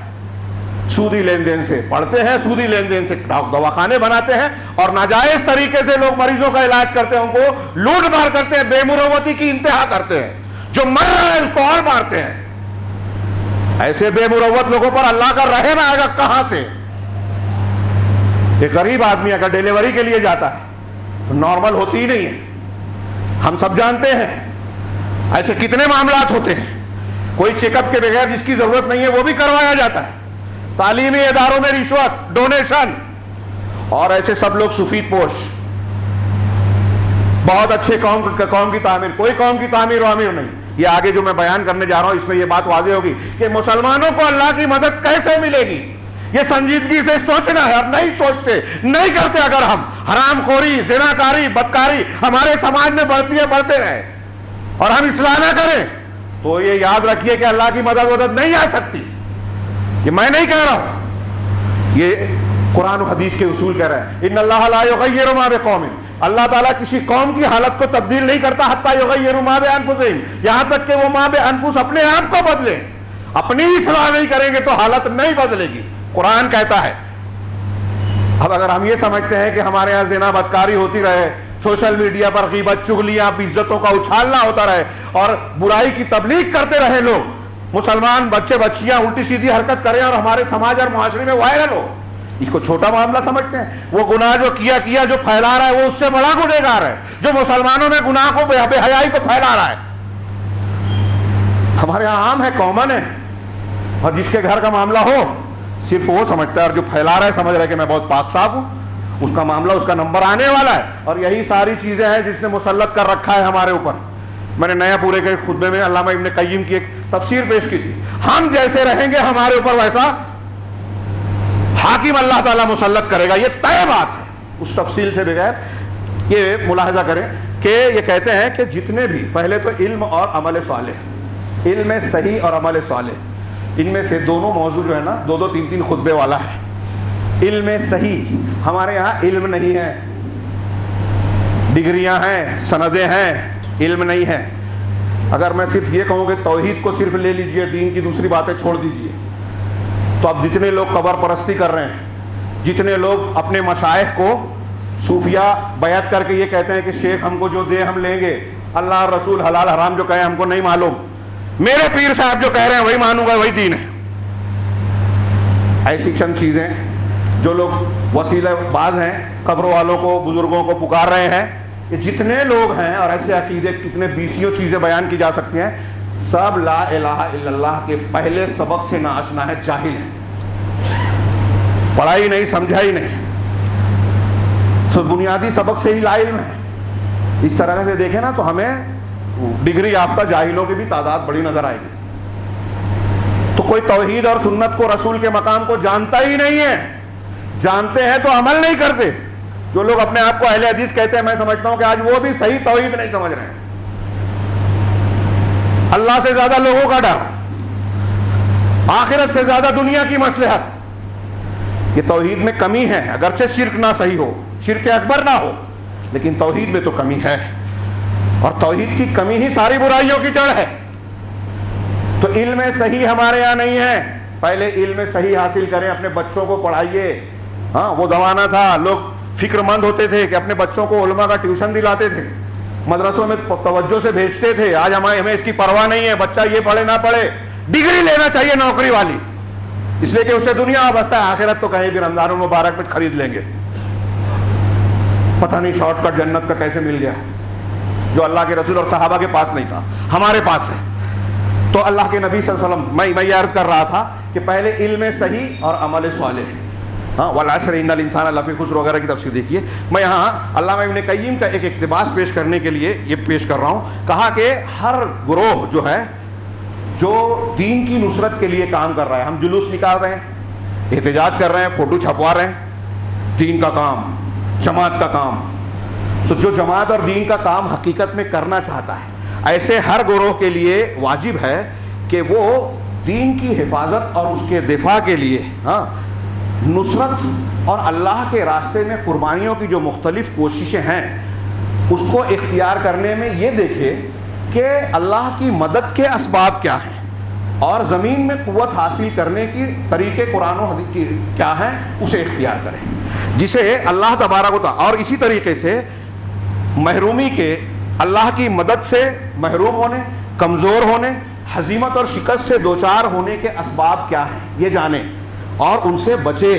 سودی لین دین سے پڑھتے ہیں، سودی لین دین سے دواخانے بناتے ہیں، اور ناجائز طریقے سے لوگ مریضوں کا علاج کرتے ہیں، ان کو لوٹ مار کرتے ہیں، بے مروتی کی انتہا کرتے ہیں، جو مر رہا ہے اس کو اور مارتے ہیں۔ ایسے بے مروت لوگوں پر اللہ کا رحم آئے گا کہاں سے؟ ایک غریب آدمی اگر ڈیلیوری کے لیے جاتا ہے تو نارمل ہوتی ہی نہیں ہے، ہم سب جانتے ہیں۔ ایسے کتنے معاملات ہوتے ہیں، کوئی چیک اپ کے بغیر جس کی ضرورت نہیں ہے وہ بھی کروایا جاتا ہے۔ تعلیمی اداروں میں رشوت، ڈونیشن، اور ایسے سب لوگ سفید پوش، بہت اچھے قوم کی تعمیر، کوئی قوم کی تعمیر و امیر نہیں۔ یہ آگے جو میں بیان کرنے جا رہا ہوں اس میں یہ بات واضح ہوگی کہ مسلمانوں کو اللہ کی مدد کیسے ملے گی، یہ سنجیدگی سے سوچنا ہے، اور نہیں سوچتے، نہیں کرتے۔ اگر ہم حرام خوری، زناکاری، بدکاری ہمارے سماج میں بڑھتی ہے، بڑھتے رہے، اور ہم اصلاح نہ کریں، تو یہ یاد رکھیے کہ اللہ کی مدد نہیں آ سکتی۔ یہ میں نہیں کہہ رہا ہوں، یہ قرآن و حدیث کے اصول کہہ رہے ہیں۔ ان اللہ لا یغیر ما بقوم، اللہ تعالیٰ کسی قوم کی حالت کو تبدیل نہیں کرتا حتی یغیروا ما بانفسہم، یہاں تک کہ وہ ما بانفس اپنے آپ کو بدلیں۔ اپنی اصلاح نہیں کریں گے تو حالت نہیں بدلے گی، قرآن کہتا ہے۔ اب اگر ہم یہ سمجھتے ہیں کہ ہمارے یہاں زنا بدکاری ہوتی رہے، سوشل میڈیا پر غیبت، چغلیاں، عزتوں کا اچھالنا ہوتا رہے، اور برائی کی تبلیغ کرتے رہے لوگ، مسلمان بچے بچیاں الٹی سیدھی حرکت کریں اور ہمارے سماج اور معاشرے میں وائرل ہو، اس کو چھوٹا معاملہ سمجھتے ہیں؟ وہ گناہ جو کیا جو پھیلا رہا ہے وہ اس سے بڑا گنہگار ہے، جو مسلمانوں میں گناہ کو، بے حیائی کو پھیلا رہا ہے۔ ہمارے یہاں عام ہے، کامن ہے، اور جس کے گھر کا معاملہ ہو صرف وہ سمجھتا ہے، اور جو پھیلا رہا ہے سمجھ رہا ہے کہ میں بہت پاک صاف ہوں، اس کا معاملہ، اس کا نمبر آنے والا ہے۔ اور یہی ساری چیزیں ہیں جس نے مسلط کر رکھا ہے ہمارے اوپر۔ میں نے نیا پورے کے خطبے میں علامہ ابن قیم کی ایک تفسیر پیش کی تھی. ہم جیسے رہیں گے ہمارے اوپر ویسا حاکم اللہ تعالیٰ مسلط کرے گا, یہ طے بات ہے. اس تفصیل سے بغیر یہ ملاحظہ کریں کہ یہ کہتے ہیں کہ جتنے بھی, پہلے تو علم اور عمل صالح, علم صحیح اور عمل صالح, ان میں سے دونوں موضوع جو ہے نا 2-3 خطبے والا ہے. علم صحیح, ہمارے یہاں علم نہیں ہے, ڈگریاں ہیں, سندیں ہیں, علم نہیں ہے. اگر میں صرف یہ کہوں کہ توحید کو صرف لے لیجئے, دین کی دوسری باتیں چھوڑ دیجئے, تو اب جتنے لوگ قبر پرستی کر رہے ہیں, جتنے لوگ اپنے مشائخ کو صوفیہ بیعت کر کے یہ کہتے ہیں کہ شیخ ہم کو جو دے ہم لیں گے, اللہ رسول حلال حرام جو کہیں ہم کو نہیں معلوم, میرے پیر صاحب جو کہہ رہے ہیں وہی مانوں گا, وہی دین ہے. ایسی چند چیزیں جو لوگ وسیلہ باز ہیں, قبروں والوں کو, بزرگوں کو پکار رہے ہیں, یہ جتنے لوگ ہیں, اور ایسے عقیدے کتنے بیسیوں چیزیں بیان کی جا سکتی ہیں, سب لا الہ الا اللہ کے پہلے سبق سے ناآشنا ہے, جاہل ہے, پڑھائی نہیں, سمجھا ہی نہیں, تو بنیادی سبق سے ہی لا علم ہے. اس طرح سے دیکھیں نا تو ہمیں ڈگری یافتہ جاہلوں کی بھی تعداد بڑی نظر آئے گی. تو کوئی توحید اور سنت کو, رسول کے مقام کو جانتا ہی نہیں ہے, جانتے ہیں تو عمل نہیں کرتے. جو لوگ اپنے آپ کو اہل حدیث کہتے ہیں, میں سمجھتا ہوں کہ آج وہ بھی صحیح توحید نہیں سمجھ رہے ہیں. اللہ سے زیادہ لوگوں کا ڈر, آخرت سے زیادہ دنیا کی مصلحت, یہ توحید میں کمی ہے. اگرچہ شرک نہ صحیح ہو, شرک اکبر نہ ہو, لیکن توحید میں تو کمی ہے, اور توحید کی کمی ہی ساری برائیوں کی جڑ ہے. تو علم صحیح ہمارے یہاں نہیں ہے. پہلے علم صحیح حاصل کریں, اپنے بچوں کو پڑھائیے. ہاں, وہ زمانہ تھا لوگ فکر مند ہوتے تھے کہ اپنے بچوں کو علماء کا ٹیوشن دلاتے تھے, مدرسوں میں توجہ سے بھیجتے تھے. آج ہمیں اس کی پرواہ نہیں ہے, بچہ یہ پڑھے نہ پڑھے, ڈگری لینا چاہیے نوکری والی, اس لیے کہ اسے دنیا وابستہ ہے, آخرت تو کہیں بھی رمضان المبارک میں خرید لیں گے. پتہ نہیں شارٹ کٹ جنت کا کیسے مل گیا, جو اللہ کے رسول اور صحابہ کے پاس نہیں تھا, ہمارے پاس ہے. تو اللہ کے نبی صلی اللہ علیہ وسلم, میں یہ عرض کر رہا تھا کہ پہلے علم صحیح اور عمل صالح. ہاں, والعصر ان الانسان لفی خسر وغیرہ کی تفسیر دیکھیے. میں یہاں علامہ ابن قیم کا ایک اقتباس پیش کرنے کے لیے یہ پیش کر رہا ہوں. کہا کہ ہر گروہ جو ہے جو دین کی نصرت کے لیے کام کر رہا ہے, ہم جلوس نکال رہے ہیں, احتجاج کر رہے ہیں, فوٹو چھپوا رہے ہیں, دین کا کام, جماعت کا کام. تو جو جماعت اور دین کا کام حقیقت میں کرنا چاہتا ہے, ایسے ہر گروہ کے لیے واجب ہے کہ وہ دین کی حفاظت اور اس کے دفاع کے لیے نصرت اور اللہ کے راستے میں قربانیوں کی جو مختلف کوششیں ہیں اس کو اختیار کرنے میں یہ دیکھے کہ اللہ کی مدد کے اسباب کیا ہیں اور زمین میں قوت حاصل کرنے کی طریقے قرآن و حدیث کی کیا ہیں, اسے اختیار کریں جسے اللہ تبارک و تعالی. اور اسی طریقے سے محرومی کے, اللہ کی مدد سے محروم ہونے, کمزور ہونے, ہزیمت اور شکست سے دوچار ہونے کے اسباب کیا ہیں یہ جانیں اور ان سے بچے,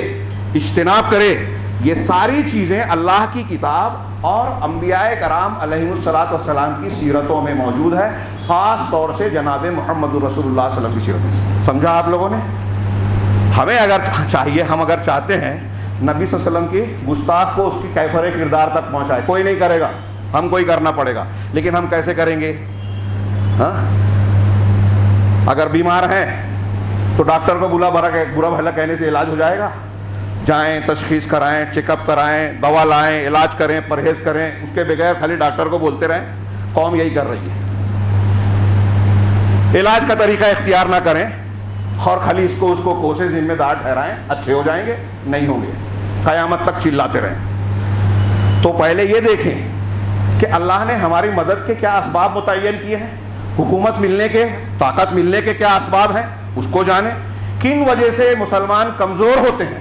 اجتناب کرے. یہ ساری چیزیں اللہ کی کتاب اور انبیاء کرام علیہ الصلوۃ والسلام کی سیرتوں میں موجود ہے, خاص طور سے جناب محمد رسول اللہ صلی اللہ علیہ وسلم کی سیرت میں. سمجھا آپ لوگوں نے؟ ہمیں اگر چاہیے, ہم اگر چاہتے ہیں نبی صلی اللہ علیہ وسلم کی گستاخ کو اس کی کیفر کردار تک پہنچائے, کوئی نہیں کرے گا, ہم کو ہی کرنا پڑے گا. لیکن ہم کیسے کریں گے؟ ہاں, اگر بیمار ہیں تو ڈاکٹر کو برا بھلا کہنے سے علاج ہو جائے گا؟ جائیں, تشخیص کرائیں, چیک اپ کرائیں, دوا لائیں, علاج کریں, پرہیز کریں. اس کے بغیر خالی ڈاکٹر کو بولتے رہیں. قوم یہی کر رہی ہے, علاج کا طریقہ اختیار نہ کریں اور خالی اس کو کوسے ذمہ دار ٹھہرائیں. اچھے ہو جائیں گے, نہیں ہوں گے, قیامت تک چلاتے رہیں. تو پہلے یہ دیکھیں کہ اللہ نے ہماری مدد کے کیا اسباب متعین کیے ہیں, حکومت ملنے کے, طاقت ملنے کے کیا اسباب ہیں اس کو جانیں. کن وجہ سے مسلمان کمزور ہوتے ہیں,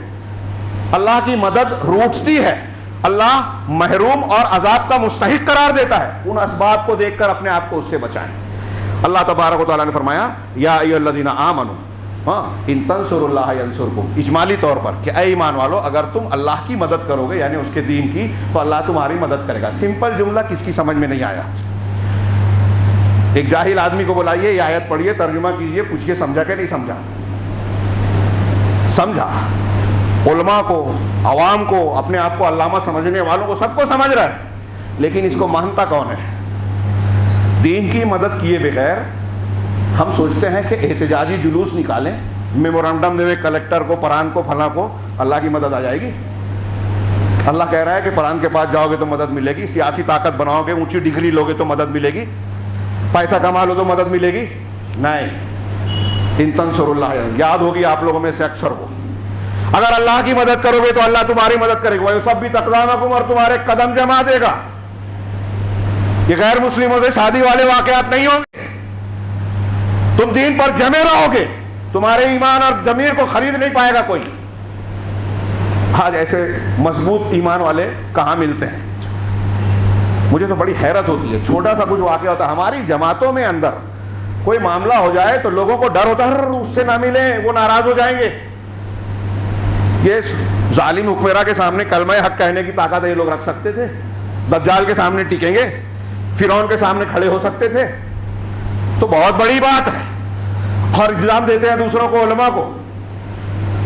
اللہ کی مدد روٹتی ہے, اللہ محروم اور عذاب کا مستحق قرار دیتا ہے, ان اسباب کو دیکھ کر اپنے آپ کو اس سے بچائیں. اللہ تبارک و تعالیٰ نے فرمایا یا ایھا الذین آمنوا ان تنصروا اللہ ینصرکم, اجمالی طور پر کہ اے ایمان والو اگر تم اللہ کی مدد کرو گے یعنی اس کے دین کی تو اللہ تمہاری مدد کرے گا. سمپل جملہ کس کی سمجھ میں نہیں آیا؟ ایک جاہل آدمی کو بلائیے, یہ آیت پڑھیے, ترجمہ کیجئے, پوچھئے سمجھا کہ نہیں سمجھا. سمجھا. علماء کو, عوام کو, اپنے آپ کو علامہ سمجھنے والوں کو, سب کو سمجھ رہا ہے, لیکن اس کو مانتا کون ہے؟ دین کی مدد کیے بغیر ہم سوچتے ہیں کہ احتجاجی جلوس نکالیں, میمورنڈم دے کلکٹر کو, پران کو, فلاں کو, اللہ کی مدد آ جائے گی. اللہ کہہ رہا ہے کہ پران کے پاس جاؤ گے تو مدد ملے گی, سیاسی طاقت بناؤ گے, اونچی ڈگری لوگے تو مدد ملے گی, پیسہ کما لو تو مدد ملے گی. نہیں, ان تنصروا اللہ, یاد ہوگی آپ لوگوں میں سے اکثر کو, اگر اللہ کی مدد کرو گے تو اللہ تمہاری مدد کرے گا. وَيُثَبِّتْ أَقْدَامَكُمْ, اور تمہارے قدم جما دے گا. یہ غیر مسلموں سے شادی والے واقعات نہیں ہوں گے. تم دین پر جمے رہو گے, تمہارے ایمان اور ضمیر کو خرید نہیں پائے گا کوئی. آج ایسے مضبوط ایمان والے کہاں ملتے ہیں؟ مجھے تو بڑی حیرت ہوتی ہے. چھوٹا سا کچھ واقعہ ہوتا ہے ہماری جماعتوں میں, اندر کوئی معاملہ ہو جائے تو لوگوں کو ڈر ہوتا ہے اس سے نہ ملیں, وہ ناراض ہو جائیں گے. یہ ظالم حکمراں کے سامنے کلمہ حق کہنے کی طاقت یہ لوگ رکھ سکتے تھے؟ دجال کے سامنے ٹکیں گے, فرعون کے سامنے کھڑے ہو سکتے تھے؟ تو بہت بڑی بات ہے. اور الزام دیتے ہیں دوسروں کو, علماء کو.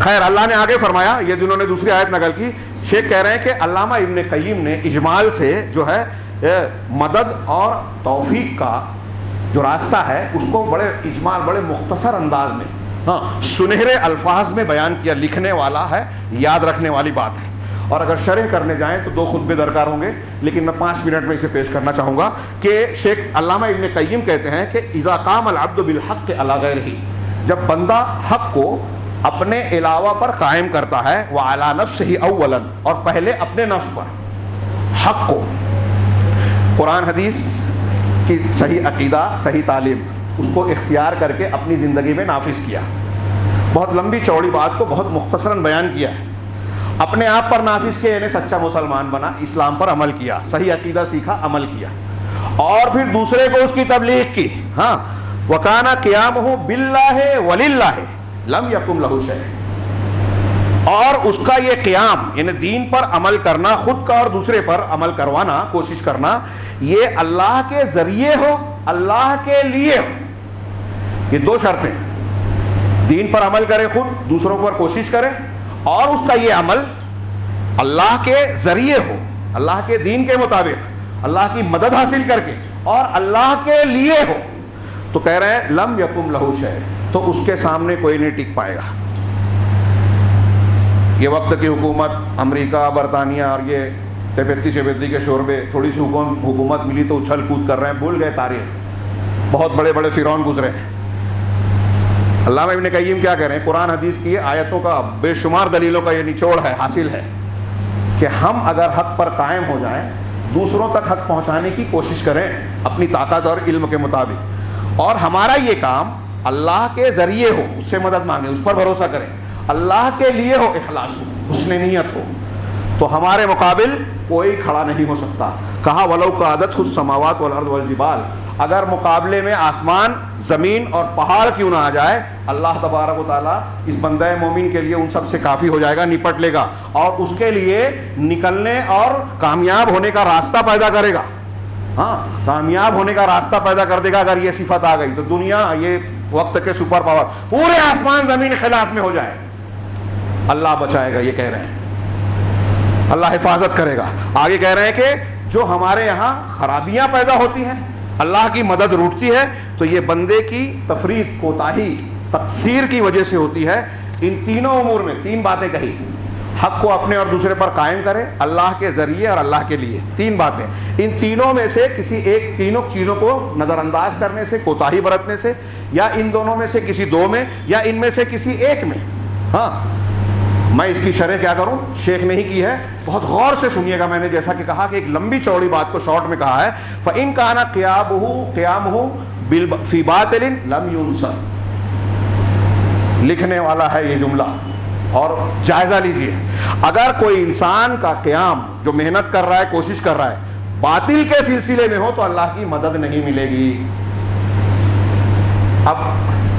خیر, اللہ نے آگے فرمایا, یہ جنہوں نے دوسری آیت نقل کی, شیخ کہہ رہے ہیں کہ علامہ ابن قیم نے اجمال سے جو ہے مدد اور توفیق کا جو راستہ ہے اس کو بڑے اجمال, بڑے مختصر انداز میں, سنہرے الفاظ میں بیان کیا. لکھنے والا ہے, یاد رکھنے والی بات ہے. اور اگر شرح کرنے جائیں تو 2 خطبے درکار ہوں گے, لیکن میں 5 منٹ میں اسے پیش کرنا چاہوں گا کہ شیخ علامہ ابن قیم کہتے ہیں کہ اذا قام العبد بالحق علی غیرہ, جب بندہ حق کو اپنے علاوہ پر قائم کرتا ہے, وعلی نفسہ اولا, اور پہلے اپنے نفس پر حق کو, قرآن حدیث کی صحیح عقیدہ, صحیح تعلیم, اس کو اختیار کر کے اپنی زندگی میں نافذ کیا. بہت لمبی چوڑی بات کو بہت مختصراً بیان کیا ہے. اپنے آپ پر نافذ کیا یعنی سچا مسلمان بنا, اسلام پر عمل کیا, صحیح عقیدہ سیکھا, عمل کیا, اور پھر دوسرے کو اس کی تبلیغ کی. ہاں, وَكَانَ قِيَامُهُ بِاللَّهِ وَلِلَّهِ لَمْ يَكُنْ لَهُ شَيْءٌ, اور اس کا یہ قیام یعنی دین پر عمل کرنا, خود کا اور دوسرے پر عمل کروانا, کوشش کرنا, یہ اللہ کے ذریعے ہو, اللہ کے لیے ہو. یہ 2 شرطیں, دین پر عمل کرے خود, دوسروں پر کوشش کرے, اور اس کا یہ عمل اللہ کے ذریعے ہو, اللہ کے دین کے مطابق, اللہ کی مدد حاصل کر کے, اور اللہ کے لیے ہو. تو کہہ رہے ہیں لم یکم لہو شیء, تو اس کے سامنے کوئی نہیں ٹک پائے گا. یہ وقت کی حکومت, امریکہ, برطانیہ اور یہ تیپیتی شیپیتی کے شوربے, تھوڑی سی حکومت ملی تو اچھل کود کر رہے ہیں, بھول گئے تاریخ. بہت بڑے بڑے فرعون گزرے ہیں. علامہ ابن قیم کیا کہہ رہے ہیں, قرآن حدیث کی آیتوں کا بے شمار دلیلوں کا یہ نچوڑ ہے, حاصل ہے کہ ہم اگر حق پر قائم ہو جائیں, دوسروں تک حق پہنچانے کی کوشش کریں اپنی طاقت اور علم کے مطابق, اور ہمارا یہ کام اللہ کے ذریعے ہو, اس سے مدد مانگیں, اس پر بھروسہ کریں, اللہ کے لیے ہو, اخلاص ہو, حسن نیت ہو, تو ہمارے مقابل کوئی کھڑا نہیں ہو سکتا. کہا وَلَوْ قَعَدَتْهُ السَّمَاوَاتُ وَالْأَرْضُ وَالْجِبَالُ, اگر مقابلے میں آسمان, زمین اور پہاڑ کیوں نہ آ جائے, اللہ تبارک و تعالیٰ اس بندہ مومن کے لیے ان سب سے کافی ہو جائے گا, نپٹ لے گا, اور اس کے لیے نکلنے اور کامیاب ہونے کا راستہ پیدا کرے گا. ہاں, کامیاب ہونے کا راستہ پیدا کر دے گا. اگر یہ صفت آ گئی تو دنیا, یہ وقت کے سپر پاور, پورے آسمان زمین خلاف میں ہو جائے, اللہ بچائے گا. یہ کہہ رہے ہیں اللہ حفاظت کرے گا. آگے کہہ رہے ہیں کہ جو ہمارے یہاں خرابیاں پیدا ہوتی ہیں, اللہ کی مدد روٹتی ہے, تو یہ بندے کی تفریط, کوتاہی, تقصیر کی وجہ سے ہوتی ہے. ان تینوں امور میں 3 باتیں کہی, حق کو اپنے اور دوسرے پر قائم کرے, اللہ کے ذریعے اور اللہ کے لیے, 3 باتیں. ان تینوں میں سے کسی ایک, تینوں چیزوں کو نظر انداز کرنے سے, کوتاہی برتنے سے, یا ان دونوں میں سے کسی 2 میں, یا ان میں سے کسی ایک میں. ہاں, میں اس کی شرح کیا کروں, شیخ نے ہی کی ہے, بہت غور سے سنیے گا. میں نے جیسا کہ کہا کہ ایک لمبی چوڑی بات کو شارٹ میں کہا ہے. فَإِن كَانَ قِيَامُهُ فِي بَاطِلٍ لَمْ يُنْصَرْ, لکھنے والا ہے یہ جملہ, اور جائزہ لیجئے. اگر کوئی انسان کا قیام جو محنت کر رہا ہے, کوشش کر رہا ہے, باطل کے سلسلے میں ہو تو اللہ کی مدد نہیں ملے گی. اب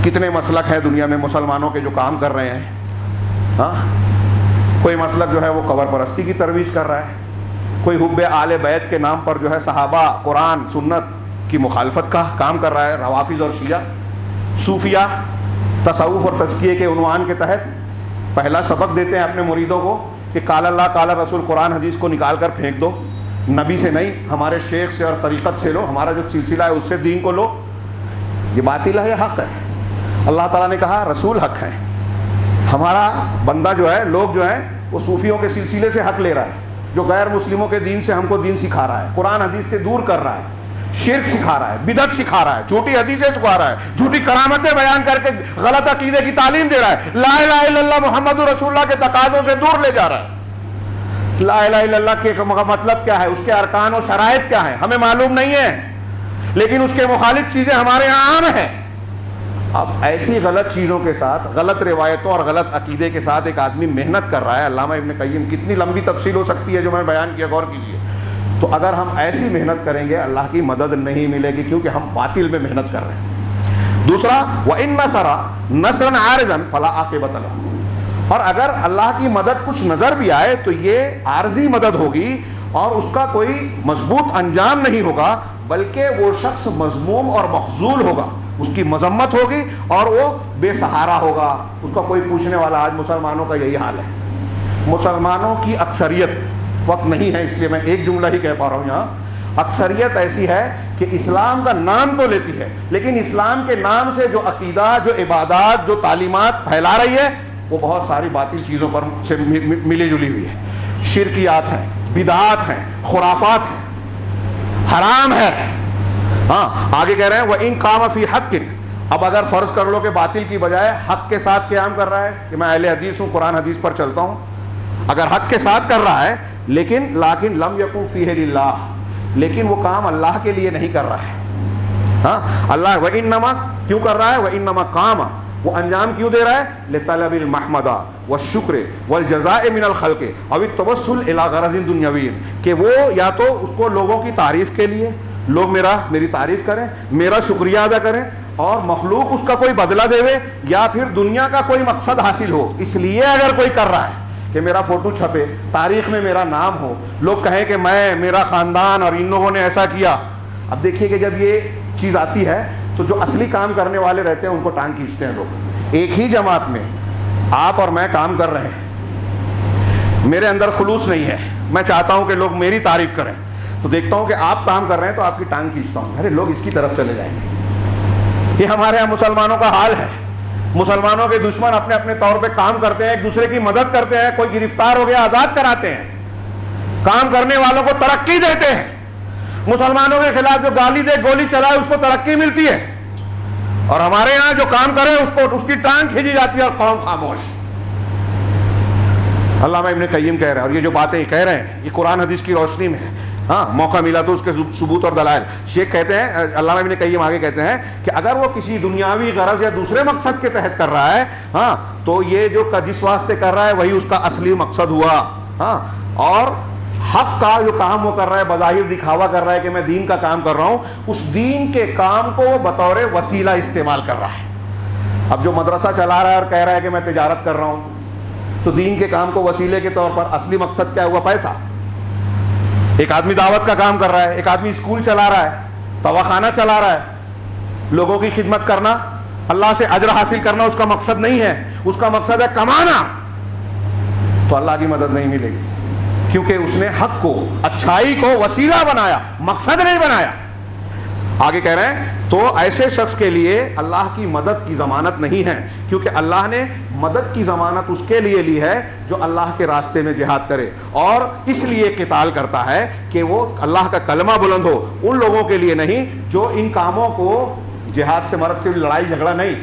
کتنے مسلک ہیں دنیا میں مسلمانوں کے جو کام کر رہے ہیں. ہاں, کوئی مسلک جو ہے وہ قبر پرستی کی ترویج کر رہا ہے, کوئی حب آل بیت کے نام پر جو ہے صحابہ, قرآن, سنت کی مخالفت کا کام کر رہا ہے. روافظ اور شیعہ, صوفیہ تصوف اور تزکیے کے عنوان کے تحت پہلا سبق دیتے ہیں اپنے مریدوں کو کہ قال اللہ قال رسول, قرآن حدیث کو نکال کر پھینک دو, نبی سے نہیں, ہمارے شیخ سے اور طریقت سے لو, ہمارا جو سلسلہ ہے اس سے دین کو لو. یہ باطل ہے, یہ حق ہے. اللہ تعالیٰ نے کہا رسول حق ہے. ہمارا بندہ جو ہے, لوگ جو ہیں وہ صوفیوں کے سلسلے سے حق لے رہا ہے, جو غیر مسلموں کے دین سے ہم کو دین سکھا رہا ہے, قرآن حدیث سے دور کر رہا ہے, شرک سکھا رہا ہے, بدعت سکھا رہا ہے, جھوٹی حدیثیں سکھا رہا ہے, جھوٹی کرامتیں بیان کر کے غلط عقیدے کی تعلیم دے رہا ہے, لا الہ الا اللہ محمد رسول اللہ کے تقاضوں سے دور لے جا رہا ہے. لا الہ الا اللہ کے مطلب کیا ہے, اس کے ارکان و شرائط کیا ہیں, ہمیں معلوم نہیں ہے, لیکن اس کے مخالف چیزیں ہمارے یہاں عام ہیں. اب ایسی غلط چیزوں کے ساتھ, غلط روایتوں اور غلط عقیدے کے ساتھ ایک آدمی محنت کر رہا ہے. علامہ ابن قیم, کتنی لمبی تفصیل ہو سکتی ہے جو میں نے بیان کیا, غور کیجیے. تو اگر ہم ایسی محنت کریں گے اللہ کی مدد نہیں ملے گی, کیونکہ ہم باطل میں محنت کر رہے ہیں. دوسرا, وَإِن نَصَرَ نَصْرًا عَارِضًا فَلَا عَاقِبَةَ لَهُ, اور اگر اللہ کی مدد کچھ نظر بھی آئے تو یہ عارضی مدد ہوگی اور اس کا کوئی مضبوط انجام نہیں ہوگا, بلکہ وہ شخص مذموم اور مخذول ہوگا, اس کی مذمت ہوگی اور وہ بے سہارا ہوگا, اس کا کوئی پوچھنے والا. آج مسلمانوں کا یہی حال ہے. مسلمانوں کی اکثریت, وقت نہیں ہے اس لیے میں ایک جملہ ہی کہہ پا رہا ہوں یہاں, اکثریت ایسی ہے کہ اسلام کا نام تو لیتی ہے, لیکن اسلام کے نام سے جو عقیدہ, جو عبادات, جو تعلیمات پھیلا رہی ہے وہ بہت ساری باطل چیزوں پر سے ملی جلی ہوئی ہے. شرکیات ہیں, بدعات ہیں, خرافات ہیں, حرام ہے. ہاں آگے کہہ رہے ہیں وَإِن قَامَ فِي حَقٍ, اب اگر فرض کر لو کہ باطل کی بجائے حق کے ساتھ قیام کر رہا ہے, کہ میں اہل حدیث ہوں, قرآن حدیث پر چلتا ہوں, اگر حق کے ساتھ کر رہا ہے لیکن لم یکن فیہ للہ, لیکن وہ کام اللہ کے لیے نہیں کر رہا ہے. ہاں اللہ وَإِنَّمَا کیوں کر رہا ہے, وَإِنَّمَا قَامَ, وہ انجام کیوں دے رہا ہے, لِطَلَبِ الْمَحْمَدَةِ وَالشُّكْرِ وَالْجَزَاءِ مِنَ الْخَلْقِ أَوِ التَّوَسُّلِ إِلَىٰ غَرَضٍ دُنْیَوِيٍّ, کہ وہ یا تو اس کو لوگوں کی تعریف کے لیے, لوگ میری تعریف کریں, میرا شکریہ ادا کریں, اور مخلوق اس کا کوئی بدلہ دے, یا پھر دنیا کا کوئی مقصد حاصل ہو, اس لیے اگر کوئی کر رہا ہے کہ میرا فوٹو چھپے, تاریخ میں میرا نام ہو, لوگ کہیں کہ میں, میرا خاندان اور ان لوگوں نے ایسا کیا. اب دیکھیے کہ جب یہ چیز آتی ہے تو جو اصلی کام کرنے والے رہتے ہیں ان کو ٹانگ کھینچتے ہیں لوگ. ایک ہی جماعت میں آپ اور میں کام کر رہے ہیں, میرے اندر خلوص نہیں ہے, میں چاہتا ہوں کہ لوگ میری تعریف کریں, تو دیکھتا ہوں کہ آپ کام کر رہے ہیں تو آپ کی ٹانگ کھینچتا ہوں, ارے لوگ اس کی طرف چلے جائیں گے. یہ ہمارے یہاں مسلمانوں کا حال ہے. مسلمانوں کے دشمن اپنے اپنے طور پہ کام کرتے ہیں, ایک دوسرے کی مدد کرتے ہیں, کوئی گرفتار ہو گیا آزاد کراتے ہیں, کام کرنے والوں کو ترقی دیتے ہیں. مسلمانوں کے خلاف جو گالی دے, گولی چلائے, اس کو ترقی ملتی ہے, اور ہمارے یہاں جو کام کرے اس کی ٹانگ کھینچی جاتی ہے اور قوم خاموش. علامہ ابن قیم کہہ رہے ہیں, اور یہ جو باتیں کہہ رہے ہیں یہ قرآن حدیث کی روشنی میں ہے. ہاں موقع ملا تو اس کے ثبوت اور دلائل. شیخ کہتے ہیں, علامہ ابن قیم آگے کہتے ہیں کہ اگر وہ کسی دنیاوی غرض یا دوسرے مقصد کے تحت کر رہا ہے, ہاں تو یہ جو جس واسطے کر رہا ہے وہی اس کا اصلی مقصد ہوا. ہاں اور حق کا جو کام وہ کر رہا ہے, بظاہر دکھاوا کر رہا ہے کہ میں دین کا کام کر رہا ہوں, اس دین کے کام کو وہ بطور وسیلہ استعمال کر رہا ہے. اب جو مدرسہ چلا رہا ہے اور کہہ رہا ہے کہ میں تجارت کر رہا ہوں, تو دین کے کام کو وسیلے کے طور پر, اصلی مقصد کیا ہوا, پیسہ. ایک آدمی دعوت کا کام کر رہا ہے, ایک آدمی اسکول چلا رہا ہے, دواخانہ چلا رہا ہے, لوگوں کی خدمت کرنا, اللہ سے اجر حاصل کرنا اس کا مقصد نہیں ہے, اس کا مقصد ہے کمانا, تو اللہ کی مدد نہیں ملے گی, کیونکہ اس نے حق کو, اچھائی کو وسیلہ بنایا, مقصد نہیں بنایا. آگے کہہ رہے ہیں تو ایسے شخص کے لیے اللہ کی مدد کی ضمانت نہیں ہے, کیونکہ اللہ نے مدد کی ضمانت اس کے لیے لی ہے جو اللہ کے راستے میں جہاد کرے, اور اس لیے قتال کرتا ہے کہ وہ اللہ کا کلمہ بلند ہو. ان لوگوں کے لیے نہیں جو ان کاموں کو, جہاد سے مرد سے لڑائی جھگڑا نہیں,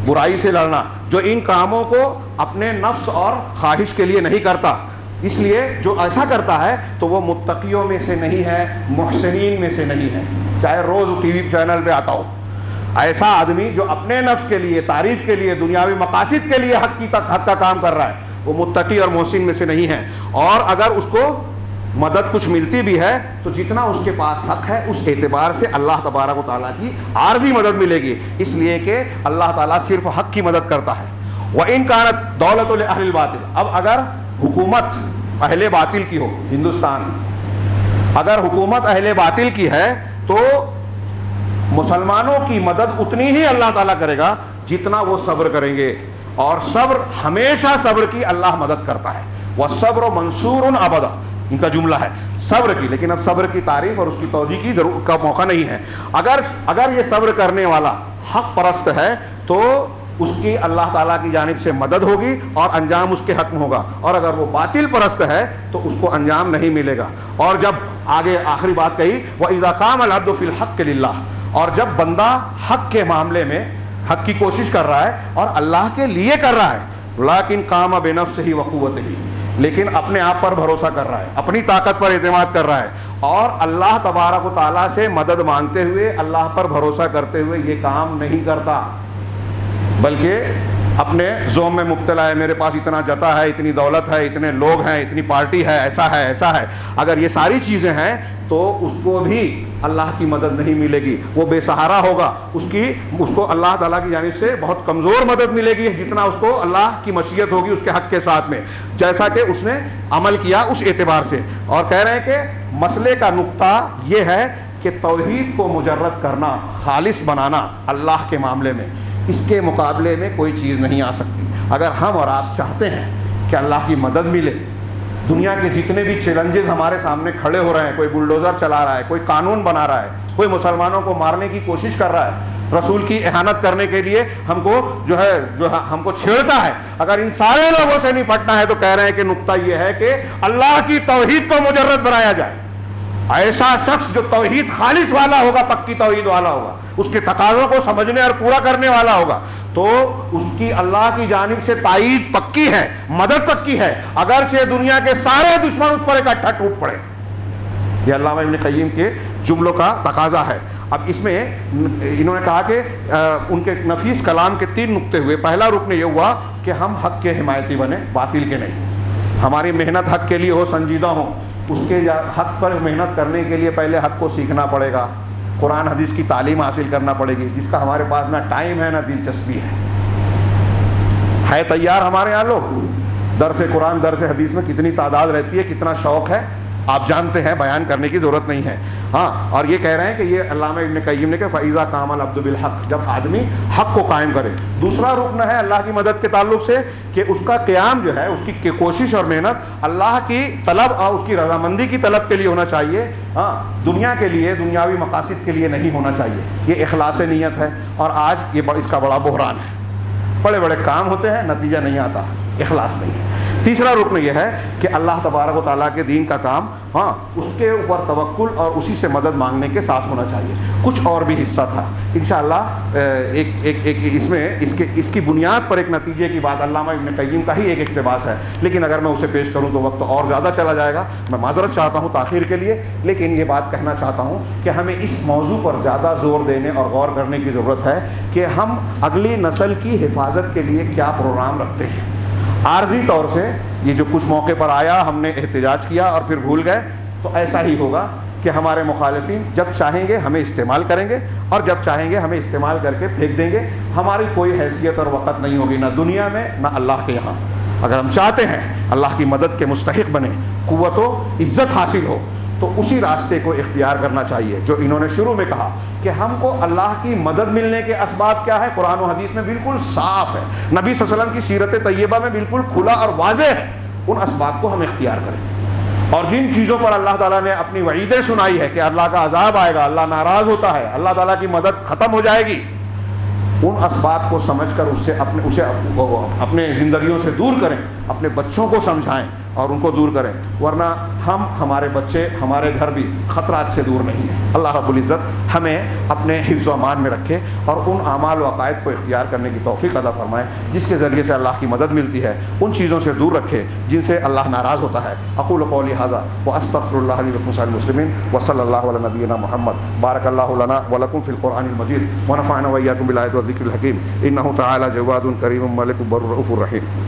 برائی سے لڑنا, جو ان کاموں کو اپنے نفس اور خواہش کے لیے نہیں کرتا, اس لیے جو ایسا کرتا ہے تو وہ متقیوں میں سے نہیں ہے, محسنین میں سے نہیں ہے, چاہے روز ٹی وی چینل پہ آتا ہو. ایسا آدمی جو اپنے نفس کے لیے, تعریف کے لیے, دنیاوی مقاصد کے لیے حق کا کام کر رہا ہے, وہ متقی اور محسن میں سے نہیں ہے. اور اگر اس کو مدد کچھ ملتی بھی ہے تو جتنا اس کے پاس حق ہے اس اعتبار سے اللہ تبارک و تعالیٰ کی عارضی مدد ملے گی, اس لیے کہ اللہ تعالیٰ صرف حق کی مدد کرتا ہے. وَإِن كَانَتْ دَوْلَةُ لِأَهْلِ الْبَاطِلِ, اب اگر حکومت اہل باطل کی ہو, ہندوستان اگر حکومت اہل باطل کی ہے تو مسلمانوں کی مدد اتنی ہی اللہ تعالیٰ کرے گا جتنا وہ صبر کریں گے, اور صبر, ہمیشہ صبر کی اللہ مدد کرتا ہے. وَالصَّبْرُ مَنْصُورٌ أَبَدًا, ان کا جملہ ہے صبر کی. لیکن اب صبر کی تعریف اور اس کی توجیہ کی ضرورت کا موقع نہیں ہے. اگر یہ صبر کرنے والا حق پرست ہے تو اس کی اللہ تعالیٰ کی جانب سے مدد ہوگی اور انجام اس کے حق میں ہوگا, اور اگر وہ باطل پرست ہے تو اس کو انجام نہیں ملے گا. اور جب آگے آخری بات کہی وَإِذَا قَامَ الْعَبْدُ فِي الْحَقِّ لِلَّهِ, اور جب بندہ حق کے معاملے میں حق کی کوشش کر رہا ہے اور اللہ کے لیے کر رہا ہے, لیکن قام بنفسہ وقوتہ, لیکن اپنے آپ پر بھروسہ کر رہا ہے, اپنی طاقت پر اعتماد کر رہا ہے, اور اللہ تبارک و تعالیٰ سے مدد مانگتے ہوئے اللہ پر بھروسہ کرتے ہوئے یہ کام نہیں کرتا, بلکہ اپنے زوم میں مبتلا ہے, میرے پاس اتنا جتا ہے, اتنی دولت ہے, اتنے لوگ ہیں, اتنی پارٹی ہے, ایسا ہے ایسا ہے. اگر یہ ساری چیزیں ہیں تو اس کو بھی اللہ کی مدد نہیں ملے گی, وہ بے سہارا ہوگا. اس کو اللہ تعالیٰ کی جانب سے بہت کمزور مدد ملے گی جتنا اس کو اللہ کی مشیت ہوگی اس کے حق کے ساتھ میں, جیسا کہ اس نے عمل کیا اس اعتبار سے. اور کہہ رہے ہیں کہ مسئلے کا نقطہ یہ ہے کہ توحید کو مجرد کرنا, خالص بنانا اللہ کے معاملے میں, اس کے مقابلے میں کوئی چیز نہیں آ سکتی. اگر ہم اور آپ چاہتے ہیں کہ اللہ کی مدد ملے, دنیا کے جتنے بھی چیلنجز ہمارے سامنے کھڑے ہو رہے ہیں, کوئی بلڈوزر چلا رہا ہے, کوئی قانون بنا رہا ہے, کوئی مسلمانوں کو مارنے کی کوشش کر رہا ہے, رسول کی اہانت کرنے کے لیے ہم کو جو ہم کو چھیڑتا ہے, اگر ان سارے لوگوں سے نپٹنا ہے تو کہہ رہے ہیں کہ نقطہ یہ ہے کہ اللہ کی توحید کو مجرد بنایا جائے. ایسا شخص جو توحید خالص والا ہوگا, پکی توحید والا ہوگا, اس کے تقاضوں کو سمجھنے اور پورا کرنے والا ہوگا, تو اس کی اللہ کی جانب سے تائید پکی ہے, مدد پکی ہے, اگرچہ دنیا کے سارے دشمن اس پر اکٹھا ٹوٹ پڑے. یہ علامہ ابن قیم کے جملوں کا تقاضا ہے. اب اس میں انہوں نے کہا کہ ان کے نفیس کلام کے 3 نقطے ہوئے. پہلا رکن یہ ہوا کہ ہم حق کے حمایتی بنے, باطل کے نہیں. ہماری محنت حق کے لیے ہو, سنجیدہ ہو, اس کے حق پر محنت کرنے کے لیے پہلے حق کو سیکھنا پڑے گا, قرآن حدیث کی تعلیم حاصل کرنا پڑے گی, جس کا ہمارے پاس نہ ٹائم ہے نہ دلچسپی ہے تیار ہمارے یہاں لوگ. درس قرآن درس حدیث میں کتنی تعداد رہتی ہے, کتنا شوق ہے, آپ جانتے ہیں, بیان کرنے کی ضرورت نہیں ہے. ہاں, اور یہ کہہ رہے ہیں کہ یہ علامہ ابن قیم نے کہ فَإِذَا قَامَ الْعَبْدُ بِالْحَقِّ, جب آدمی حق کو قائم کرے. دوسرا رکن ہے اللہ کی مدد کے تعلق سے کہ اس کا قیام جو ہے, اس کی کوشش اور محنت اللہ کی طلب اور اس کی رضامندی کی طلب کے لیے ہونا چاہیے, ہاں, دنیا کے لیے, دنیاوی مقاصد کے لیے نہیں ہونا چاہیے. یہ اخلاص نیت ہے, اور آج یہ اس کا بڑا بحران ہے. بڑے بڑے کام ہوتے ہیں, نتیجہ نہیں آتا, اخلاص نہیں ہے. تیسرا رکن یہ ہے کہ اللہ تبارک و تعالیٰ کے دین کا کام, ہاں, اس کے اوپر توکل اور اسی سے مدد مانگنے کے ساتھ ہونا چاہیے. کچھ اور بھی حصہ تھا انشاءاللہ. اس میں اس کی بنیاد پر ایک نتیجے کی بات علامہ ابن قیم کا ہی ایک اقتباس ہے, لیکن اگر میں اسے پیش کروں تو وقت اور زیادہ چلا جائے گا. میں معذرت چاہتا ہوں تاخیر کے لیے, لیکن یہ بات کہنا چاہتا ہوں کہ ہمیں اس موضوع پر زیادہ زور دینے اور غور کرنے کی ضرورت ہے کہ ہم اگلی نسل کی حفاظت کے لیے کیا پروگرام رکھتے ہیں. عارضی طور سے یہ جو کچھ موقع پر آیا, ہم نے احتجاج کیا اور پھر بھول گئے, تو ایسا ہی ہوگا کہ ہمارے مخالفین جب چاہیں گے ہمیں استعمال کریں گے, اور جب چاہیں گے ہمیں استعمال کر کے پھینک دیں گے. ہماری کوئی حیثیت اور وقت نہیں ہوگی, نہ دنیا میں نہ اللہ کے یہاں. اگر ہم چاہتے ہیں اللہ کی مدد کے مستحق بنے, قوت و عزت حاصل ہو, تو اسی راستے کو اختیار کرنا چاہیے جو انہوں نے شروع میں کہا کہ ہم کو اللہ کی مدد ملنے کے اسباب کیا ہے, قرآن و حدیث میں بالکل صاف ہے, نبی صلی اللہ علیہ وسلم کی سیرت طیبہ میں بالکل کھلا اور واضح ہے. ان اسباب کو ہم اختیار کریں, اور جن چیزوں پر اللہ تعالیٰ نے اپنی وعیدیں سنائی ہے کہ اللہ کا عذاب آئے گا, اللہ ناراض ہوتا ہے, اللہ تعالیٰ کی مدد ختم ہو جائے گی, ان اسباب کو سمجھ کر اسے اپنے زندگیوں سے دور کریں, اپنے بچوں کو سمجھائیں اور ان کو دور کریں, ورنہ ہم, ہمارے بچے, ہمارے گھر بھی خطرات سے دور نہیں ہیں. اللہ رب العزت ہمیں اپنے حفظ و امان میں رکھے اور ان اعمال و عقائد کو اختیار کرنے کی توفیق عطا فرمائے جس کے ذریعے سے اللہ کی مدد ملتی ہے. ان چیزوں سے دور رکھے جن سے اللہ ناراض ہوتا ہے. اقول قولی ھذا واستغفر اللہ لی ولکم سائر المسلمین وصلی اللہ علی نبینا محمد. بارک اللہ لنا ولکم فی القرآن المجید ونفعنا وإیاکم بالآیات والذکر الحکیم. انہ تعالی جواد کریم ملک بر رؤوف رحیم.